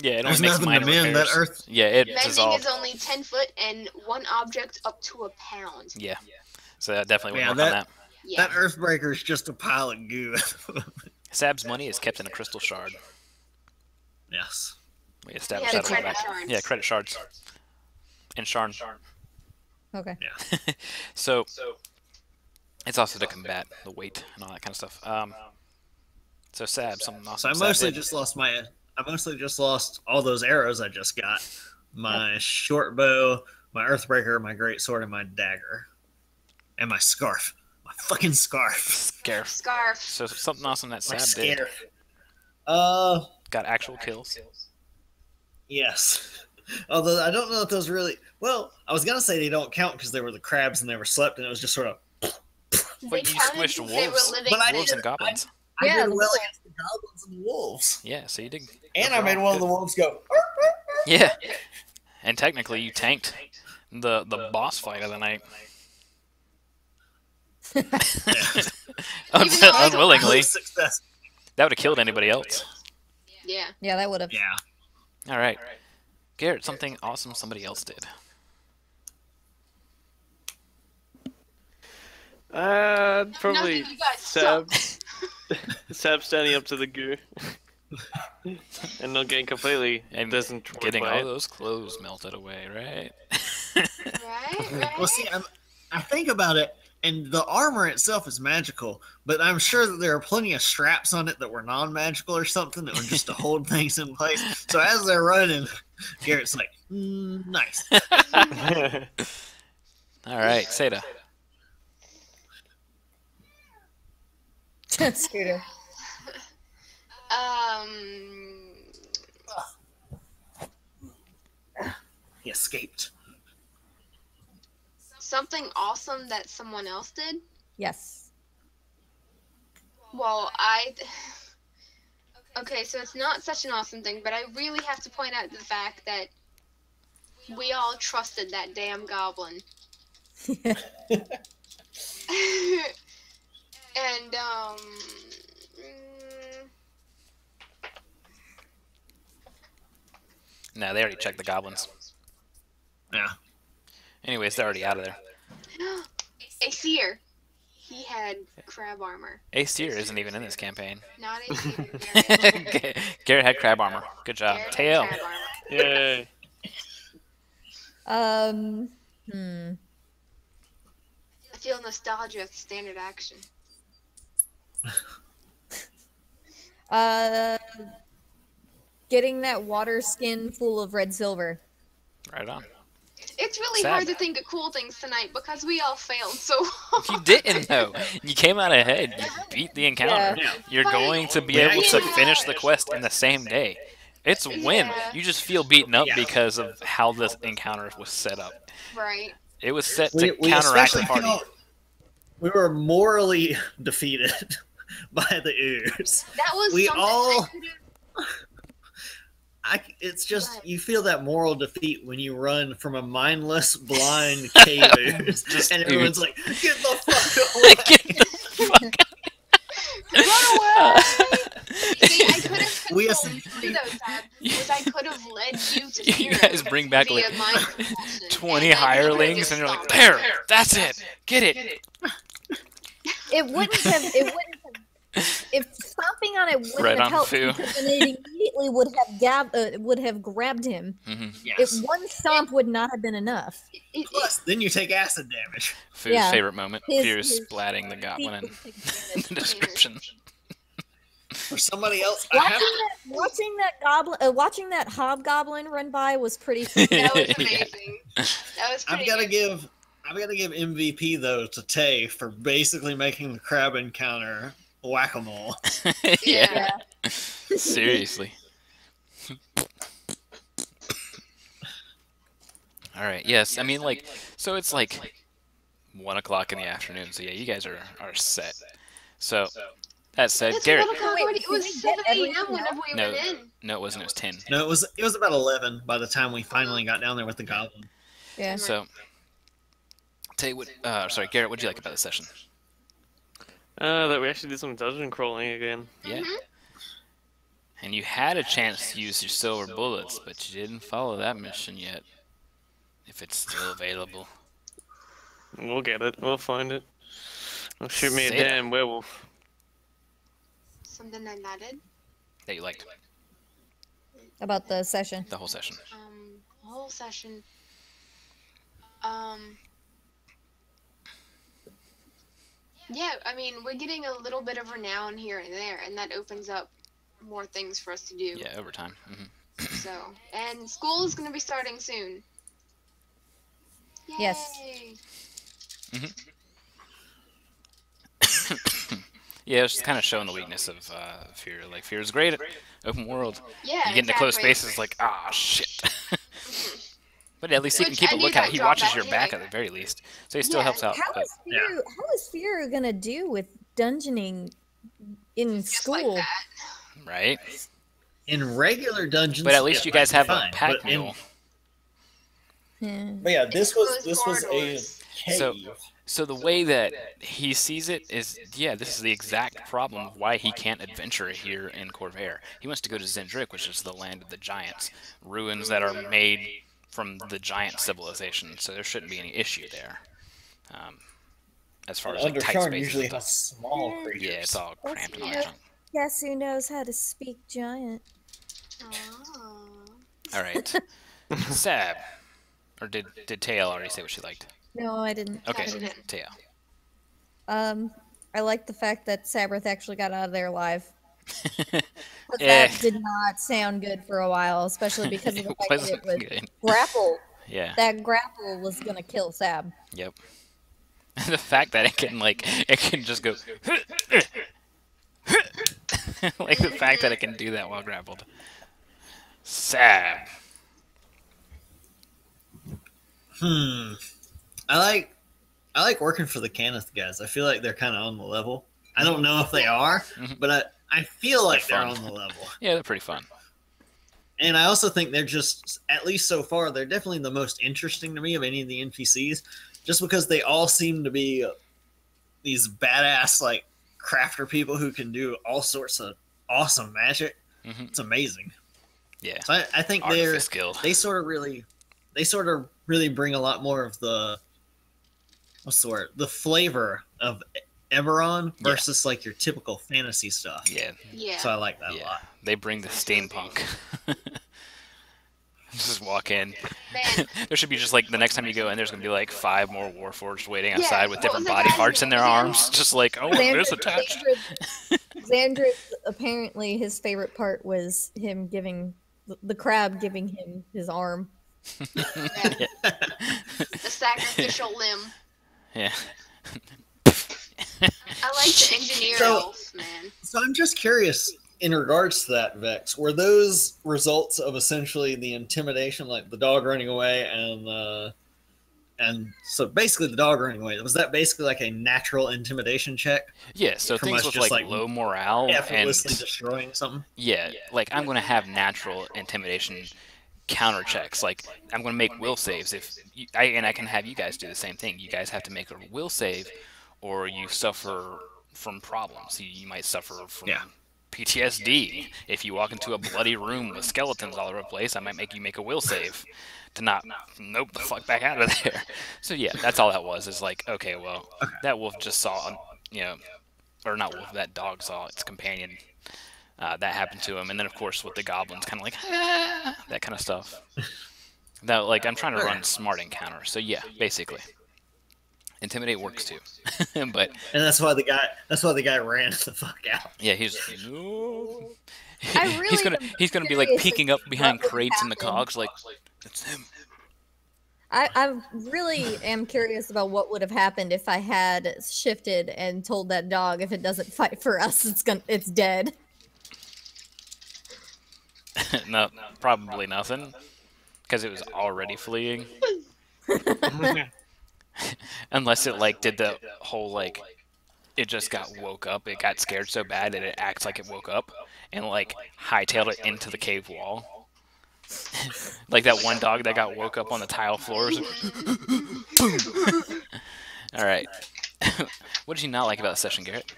yeah, it only there's makes nothing to minor mend. That repairs. earth, Yeah, it Mending dissolved. is only 10 foot and one object up to a pound. Yeah, so that definitely Yeah, would work on that. Yeah. that earthbreaker is just a pile of goo. Sab's money is kept in a crystal shard. Yes. We We established had that a while credit back. shards. Yeah, credit shards. And Sharn. okay. So it's also to combat the weight and all that kind of stuff. So Sab, something So awesome. I Sab mostly did. just lost all those arrows I just got. My short bow, my earthbreaker, my great sword, and my dagger. And my scarf. My fucking scarf. Scarf. Scarf. So something awesome that My Sab did. scarf. Got actual kills. Yes. Although I don't know if those really. Well, I was gonna say they don't count because they were the crabs and they were slept, and it was just sort of. They you counted squished because they were wolves. living But I Wolves did- and goblins. I Yeah, did well the- against the goblins and wolves, Yeah, so you did. and I made one of the wolves go. Yeah. And technically, you tanked the boss fight of the night. Even though I don't- Unwillingly. Success. That would have killed anybody else. Yeah. Yeah, that would have. Yeah. All right. Garrett, something awesome somebody else did. Probably Nothing, you guys Sab. suck. Sab standing up to the goo. And not getting completely And doesn't getting work all by it. those clothes melted away, right? Right? Right? Well, see, I think about it, and the armor itself is magical, but I'm sure that there are plenty of straps on it that were non-magical or something that were just to hold things in place. So as they're running, Garrett's like, nice. All right, Seda. Scooter. He escaped. Something awesome that someone else did. Yes. Well, Okay, so it's not such an awesome thing, but I really have to point out the fact that we all trusted that damn goblin. And, No, they already checked the goblins. Yeah. Anyways, they're already out of there. a seer. He had crab armor. Ace Seer isn't even in this campaign. Not a seer. Garrett. Garrett had crab armor. Good job. Garrett had Tail. crab armor. Yay. I feel nostalgia at standard action. Getting that water skin full of red silver. Right on. It's really Sad. hard to think of cool things tonight because we all failed. So You didn't though. You came out ahead. You beat the encounter. Yeah. You're But- going to be Yeah, able to yeah. finish the quest in the same day. It's a win. Yeah. You just feel beaten up Yeah. because of how this encounter was set up. right. It was set to We counteract the especially party. felt we were morally defeated by the ooze. That was We something all- I could have. It's just you feel that moral defeat when you run from a mindless, blind cave ooze, Just and everyone's ooze. like, "Get the fuck away!" Get the fuck Run away! See, I could have We controlled you though, Tab. Was I could have led you to You Hero guys bring back via like mind compulsion, 20 and then you could've hirelings, just and you're like, stomped there, them. that's it, get it. It wouldn't have. It wouldn't have. If stomping on it wouldn't Right have on helped, Fu. because then it immediately would have grabbed him. Mm-hmm. Yes. If one stomp would not have been enough. Plus, then you take acid damage. Fu's Yeah. favorite moment, His- Fear his splatting the goblin in the description. For somebody else, I have Watching that hobgoblin run by was pretty fun. That was Yeah. amazing. That was pretty I've got to good. give MVP though to Tay for basically making the crab encounter whack-a-mole. Yeah, Yeah. seriously. All right. Yes, I mean, like, so it's like 1 o'clock in the afternoon. So yeah, you guys are set. So that said, It's Garrett. 1 o'clock Wait, already. It did was we get 7 a.m. everything whenever we No. went in. No, it wasn't. It was 10. No, it was about 11 by the time we finally got down there with the goblin. Yeah. So, Tay, sorry, Garrett, what did you like about this session? That we actually did some dungeon crawling again. Yeah. And you had a chance to use your silver bullets, but you didn't follow that mission yet. If it's still available. We'll get it. We'll find it. Don't shoot me a Say that. damn werewolf. Something I added. That you liked About the session. the whole session. Whole session. Yeah, I mean, we're getting a little bit of renown here and there, and that opens up more things for us to do. Yeah, over time. Hmm. So, and school is going to be starting soon. Yes. Yay! Yeah, it's just kind of showing the weakness of Fear. Like, Fear is great at open world. Yeah, You get into close exactly. spaces, like, ah, shit. But at least he can Which keep I a knew lookout. that He drawback watches your back anyway. at the very least. So he still Yeah, helps out. How But is Fear gonna do with dungeoning in Just like school? that. right? In regular dungeons, But at least you guys have a fine, pack but in- mule. Yeah. But yeah, this was Closed a corridors. cave. So- So the way that he sees it is, yeah, this is the exact problem of why he can't adventure here in Corvair. He wants to go to Zendrick, which is the land of the giants, ruins that are made from the giant civilization. So there shouldn't be any issue there. As far as like tight Undersharn spaces. usually and has stuff. small creatures. Yeah, it's all cramped and all Yeah. that junk. Guess who knows how to speak giant? Oh. All right, Sab, or did Tail already say what she liked? No, I didn't. Okay, I didn't. Tail. I like the fact that Sabrith actually got out of there alive. But Yeah. that did not sound good for a while, especially because of the It fact that it wasn't was good. grapple. Yeah. That grapple was gonna kill Sab. Yep. The fact that it can just go like the fact that it can do that while grappled. Sad. I like working for the Cannith guys. I feel like they're kind of on the level. I don't know if they are, but I feel like they're They're fun. on the level. Yeah, they're pretty fun. And I also think they're just, at least so far, they're definitely the most interesting to me of any of the NPCs, just because they all seem to be these badass, like, crafter people who can do all sorts of awesome magic. Mhm. It's amazing. Yeah. So I think Artifice Guild. they sort of really bring a lot more of the, what's the word, the flavor of Eberron Yeah. versus like your typical fantasy stuff. Yeah. Yeah. So I like that a Yeah. lot. They bring the steampunk. Just walk in. Man, There should be just like the next time you go in, there's gonna be like 5 more Warforged waiting Yeah, outside with what different was the body guy's parts in their name? arms, just like, oh, there's attached. Xandrith, apparently his favorite part was him giving the crab giving him his arm. the sacrificial limb. Yeah. I like the engineer So- elf, man. So I'm just curious in regards to that, Vex, were those results of essentially the intimidation, like the dog running away And so basically the dog running away, was that basically like a natural intimidation check? Yeah, so From things us with just, like like, low morale and Effortlessly destroying something? yeah, like I'm gonna have natural intimidation counter checks. Like I'm gonna make will saves if and I can have you guys do the same thing. You guys have to make a will save, or you suffer from problems. You might suffer from PTSD. If you walk into a bloody room with skeletons all over the place, I might make you make a will save to not nope the fuck back out of there. So yeah, that's all that was. Is like, okay, well, that wolf just saw, or not wolf, that dog saw its companion. That happened to him, and then of course with the goblins, kind of like that kind of stuff. That like I'm trying to run smart encounter. So yeah, basically. Intimidate works too, but and that's why the guy ran the fuck out. Yeah, he's no. Really he's gonna be like peeking up behind crates in the cogs, like it's him. I really am curious about what would have happened if I had shifted and told that dog if it doesn't fight for us, it's dead. No, probably nothing, because it was already fleeing. Unless it like did the whole like, it just got woke up. It got scared so bad that it acts like it woke up and like hightailed it into the cave wall. Like that one dog that got woke up on the tile floors. All right. What did you not like about the session, Garrett?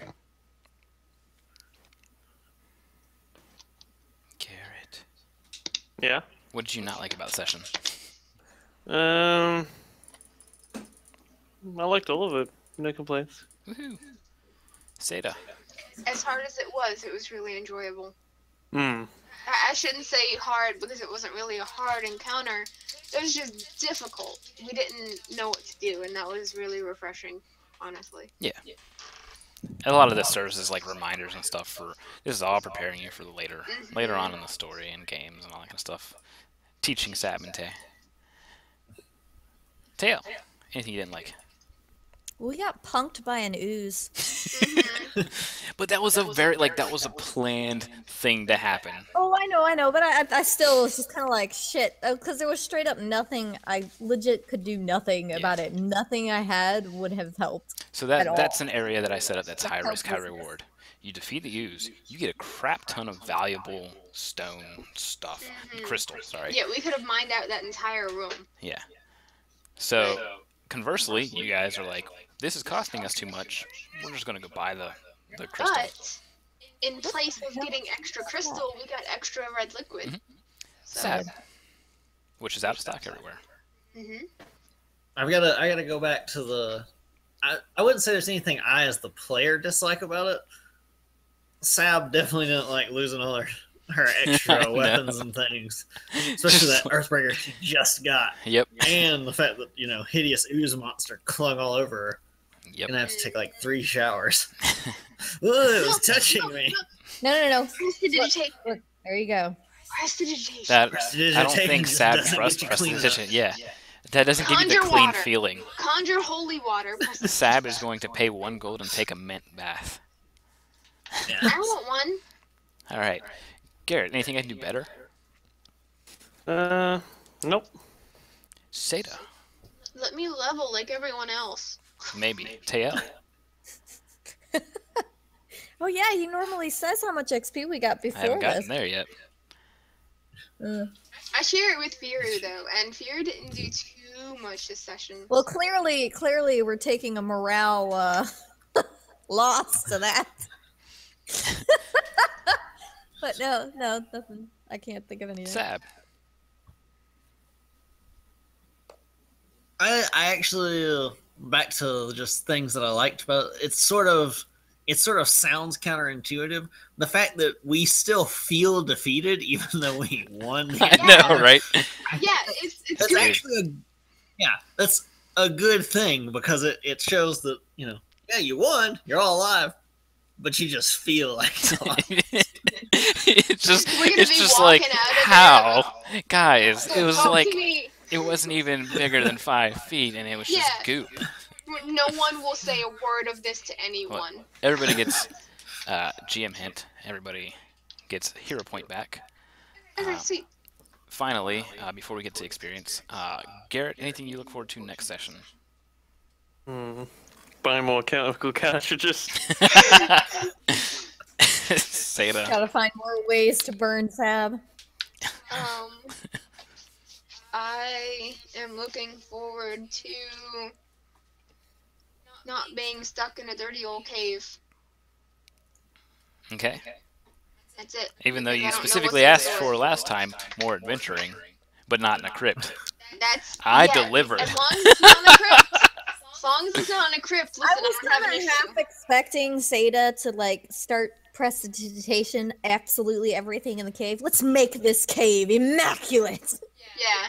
Garrett. Yeah. What did you not like about the session? I liked all of it. No complaints. Woohoo. Seda. As hard as it was really enjoyable. Hmm. I shouldn't say hard because it wasn't really a hard encounter. It was just difficult. We didn't know what to do, and that was really refreshing, honestly. Yeah. A lot of this serves as like reminders and stuff for. This is all preparing you for the later on in the story and games and all that kind of stuff. Teaching Sab and Tay. Tail. Anything you didn't like? We got punked by an ooze. But that was a very that was a planned thing to happen. Oh, I know, but I still was just kind of like shit because there was straight up nothing. I legit could do nothing about it. Nothing I had would have helped. So that's an area that I set up that's high risk, high reward. You defeat the ooze, you get a crap ton of valuable stone stuff, crystal. Sorry. Yeah, we could have mined out that entire room. Yeah. So conversely, you guys are like, this is costing us too much. We're just gonna go buy the crystal. But in place of getting extra crystal, we got extra red liquid. So. Sad. Which is out of stock everywhere. I gotta go back to the. I wouldn't say there's anything I as the player dislike about it. Sab definitely didn't like losing all her extra weapons and things, especially that Earthbreaker she just got. Yep. And the fact that hideous ooze monster clung all over her. Yep. And I have to take like 3 showers. Ooh, it was touching me. No. Prestidigitation. Look, there you go. Prestidigitation. I don't think Sab trusts prestidigitation. Yeah. That doesn't give you the clean water. feeling. Conjure holy water. Sab is going to pay 1 gold and take a mint bath. Yeah. I want one. All right. Garrett, anything I can do better? Nope. Seda. Let me level like everyone else. Maybe. Tael. Oh yeah, he normally says how much XP we got I before haven't gotten this. there yet. I share it with Firu though, and Firu didn't do too much this session. Well, clearly we're taking a morale loss to that. But no, nothing. I can't think of anything. Sab. I actually back to just things that I liked about it. It sort of sounds counterintuitive. The fact that we still feel defeated even though we won. I know, right? Yeah, it's That's good. actually that's a good thing because it shows that you won, you're all alive, but you just feel like it's just We're gonna be like walking out of how guys it was Talk like to me. it wasn't even bigger than 5 feet and it was just Yeah. goop. No one will say a word of this to anyone. Everybody gets GM hint. Everybody gets hero point back. Okay, sweet. finally, before we get to experience, Garrett, anything you look forward to next session? Buying more chemical cartridges. Seda. Gotta find more ways to burn Sab. I am looking forward to not being stuck in a dirty old cave. Okay. That's it. Even though Because I you don't know specifically what's in asked store. for last time more adventuring, but not in a crypt. That's I yeah, delivered. As long as it's not in a crypt. As long as it's not in a crypt. Listen, I was don't have an kind of issue. half expecting Seda to like start prestidigitation absolutely everything in the cave. Let's make this cave immaculate. Yeah.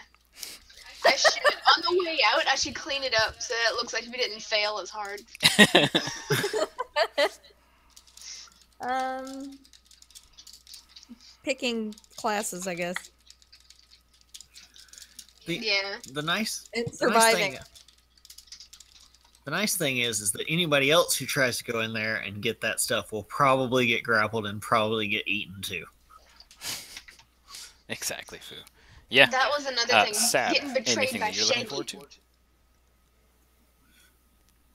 I should, on the way out, I should clean it up so that it looks like we didn't fail as hard. Picking classes, I guess. Yeah. The nice And the nice surviving. thing, the nice thing is that anybody else who tries to go in there and get that stuff will probably get grappled and probably get eaten too. Exactly, Fu. Yeah. That was another thing. Sad. Getting betrayed Anything by that you're looking Shaggy. forward to?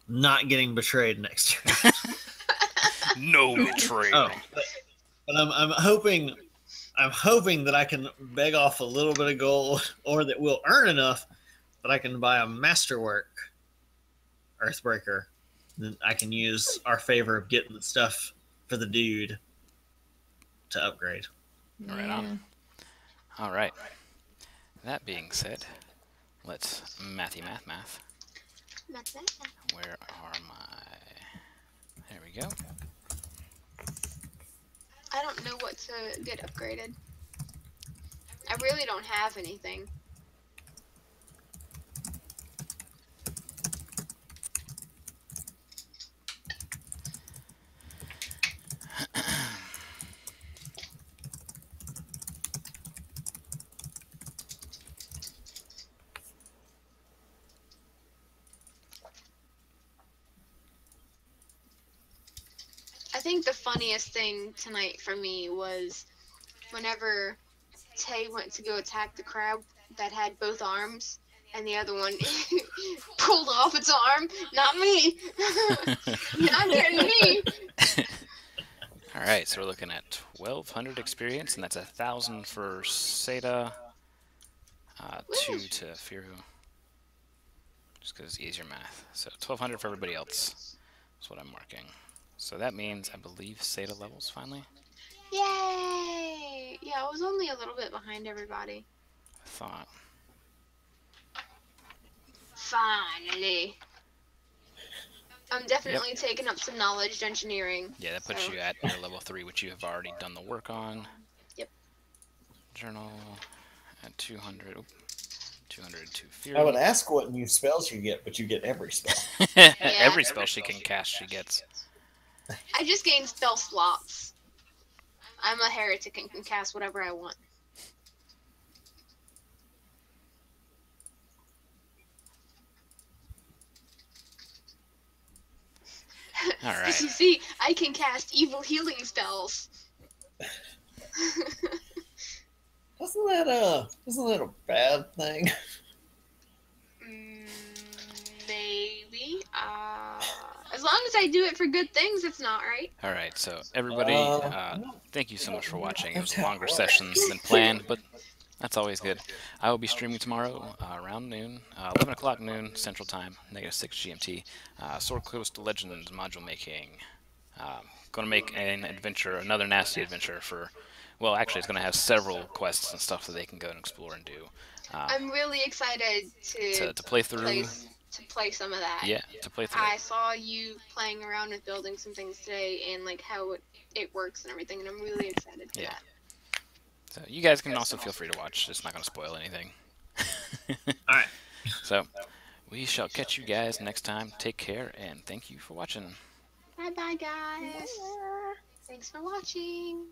Not getting betrayed next year. No betrayal. Oh, but I'm hoping that I can beg off a little bit of gold, or that we'll earn enough that I can buy a masterwork Earthbreaker. Then I can use our favor of getting the stuff for the dude to upgrade. Right on. All right. That being said, let's mathy math. Where are my... There we go. I don't know what to get upgraded. I really don't have anything. I think the funniest thing tonight for me was whenever Tay went to go attack the crab that had both arms, and the other one pulled off its arm. Not me. Not getting me. All right, so we're looking at 1,200 experience, and that's 1,000 for Seda, 2 to Firu, just because it's easier math. So 1,200 for everybody else is what I'm marking. So that means, I believe, Seda levels finally. Yay! Yeah, I was only a little bit behind everybody. I thought. Finally. I'm definitely taking up some knowledge engineering. Yeah, that puts so. you at your level 3, which you have already done the work on. Yep. Journal at 200. Oop, 200 to Firu. I would ask what new spells you get, but you get every spell. Every spell she can cast, she gets. I just gained spell slots. I'm a heretic and can cast whatever I want. All As right. you see, I can cast evil healing spells. Isn't that a bad thing? Maybe. As long as I do it for good things, it's not right. All right. So everybody, thank you so much for watching. It was That's how it longer works. sessions than planned, but that's always good. I will be streaming tomorrow around noon, 11 o'clock noon Central Time, -6 GMT. Sword Coast Legends module making. Going to make an adventure, another nasty adventure for. Well, actually, it's going to have several quests and stuff that they can go and explore and do. I'm really excited To play through. to play some of that. Yeah, to play through. I saw you playing around with building some things today and like how it works and everything, and I'm really excited for Yeah. that. So you guys can also feel free to watch. It's not going to spoil anything. All right. So we shall catch you guys next time. Take care, and thank you for watching. Bye bye, guys. Thanks for watching.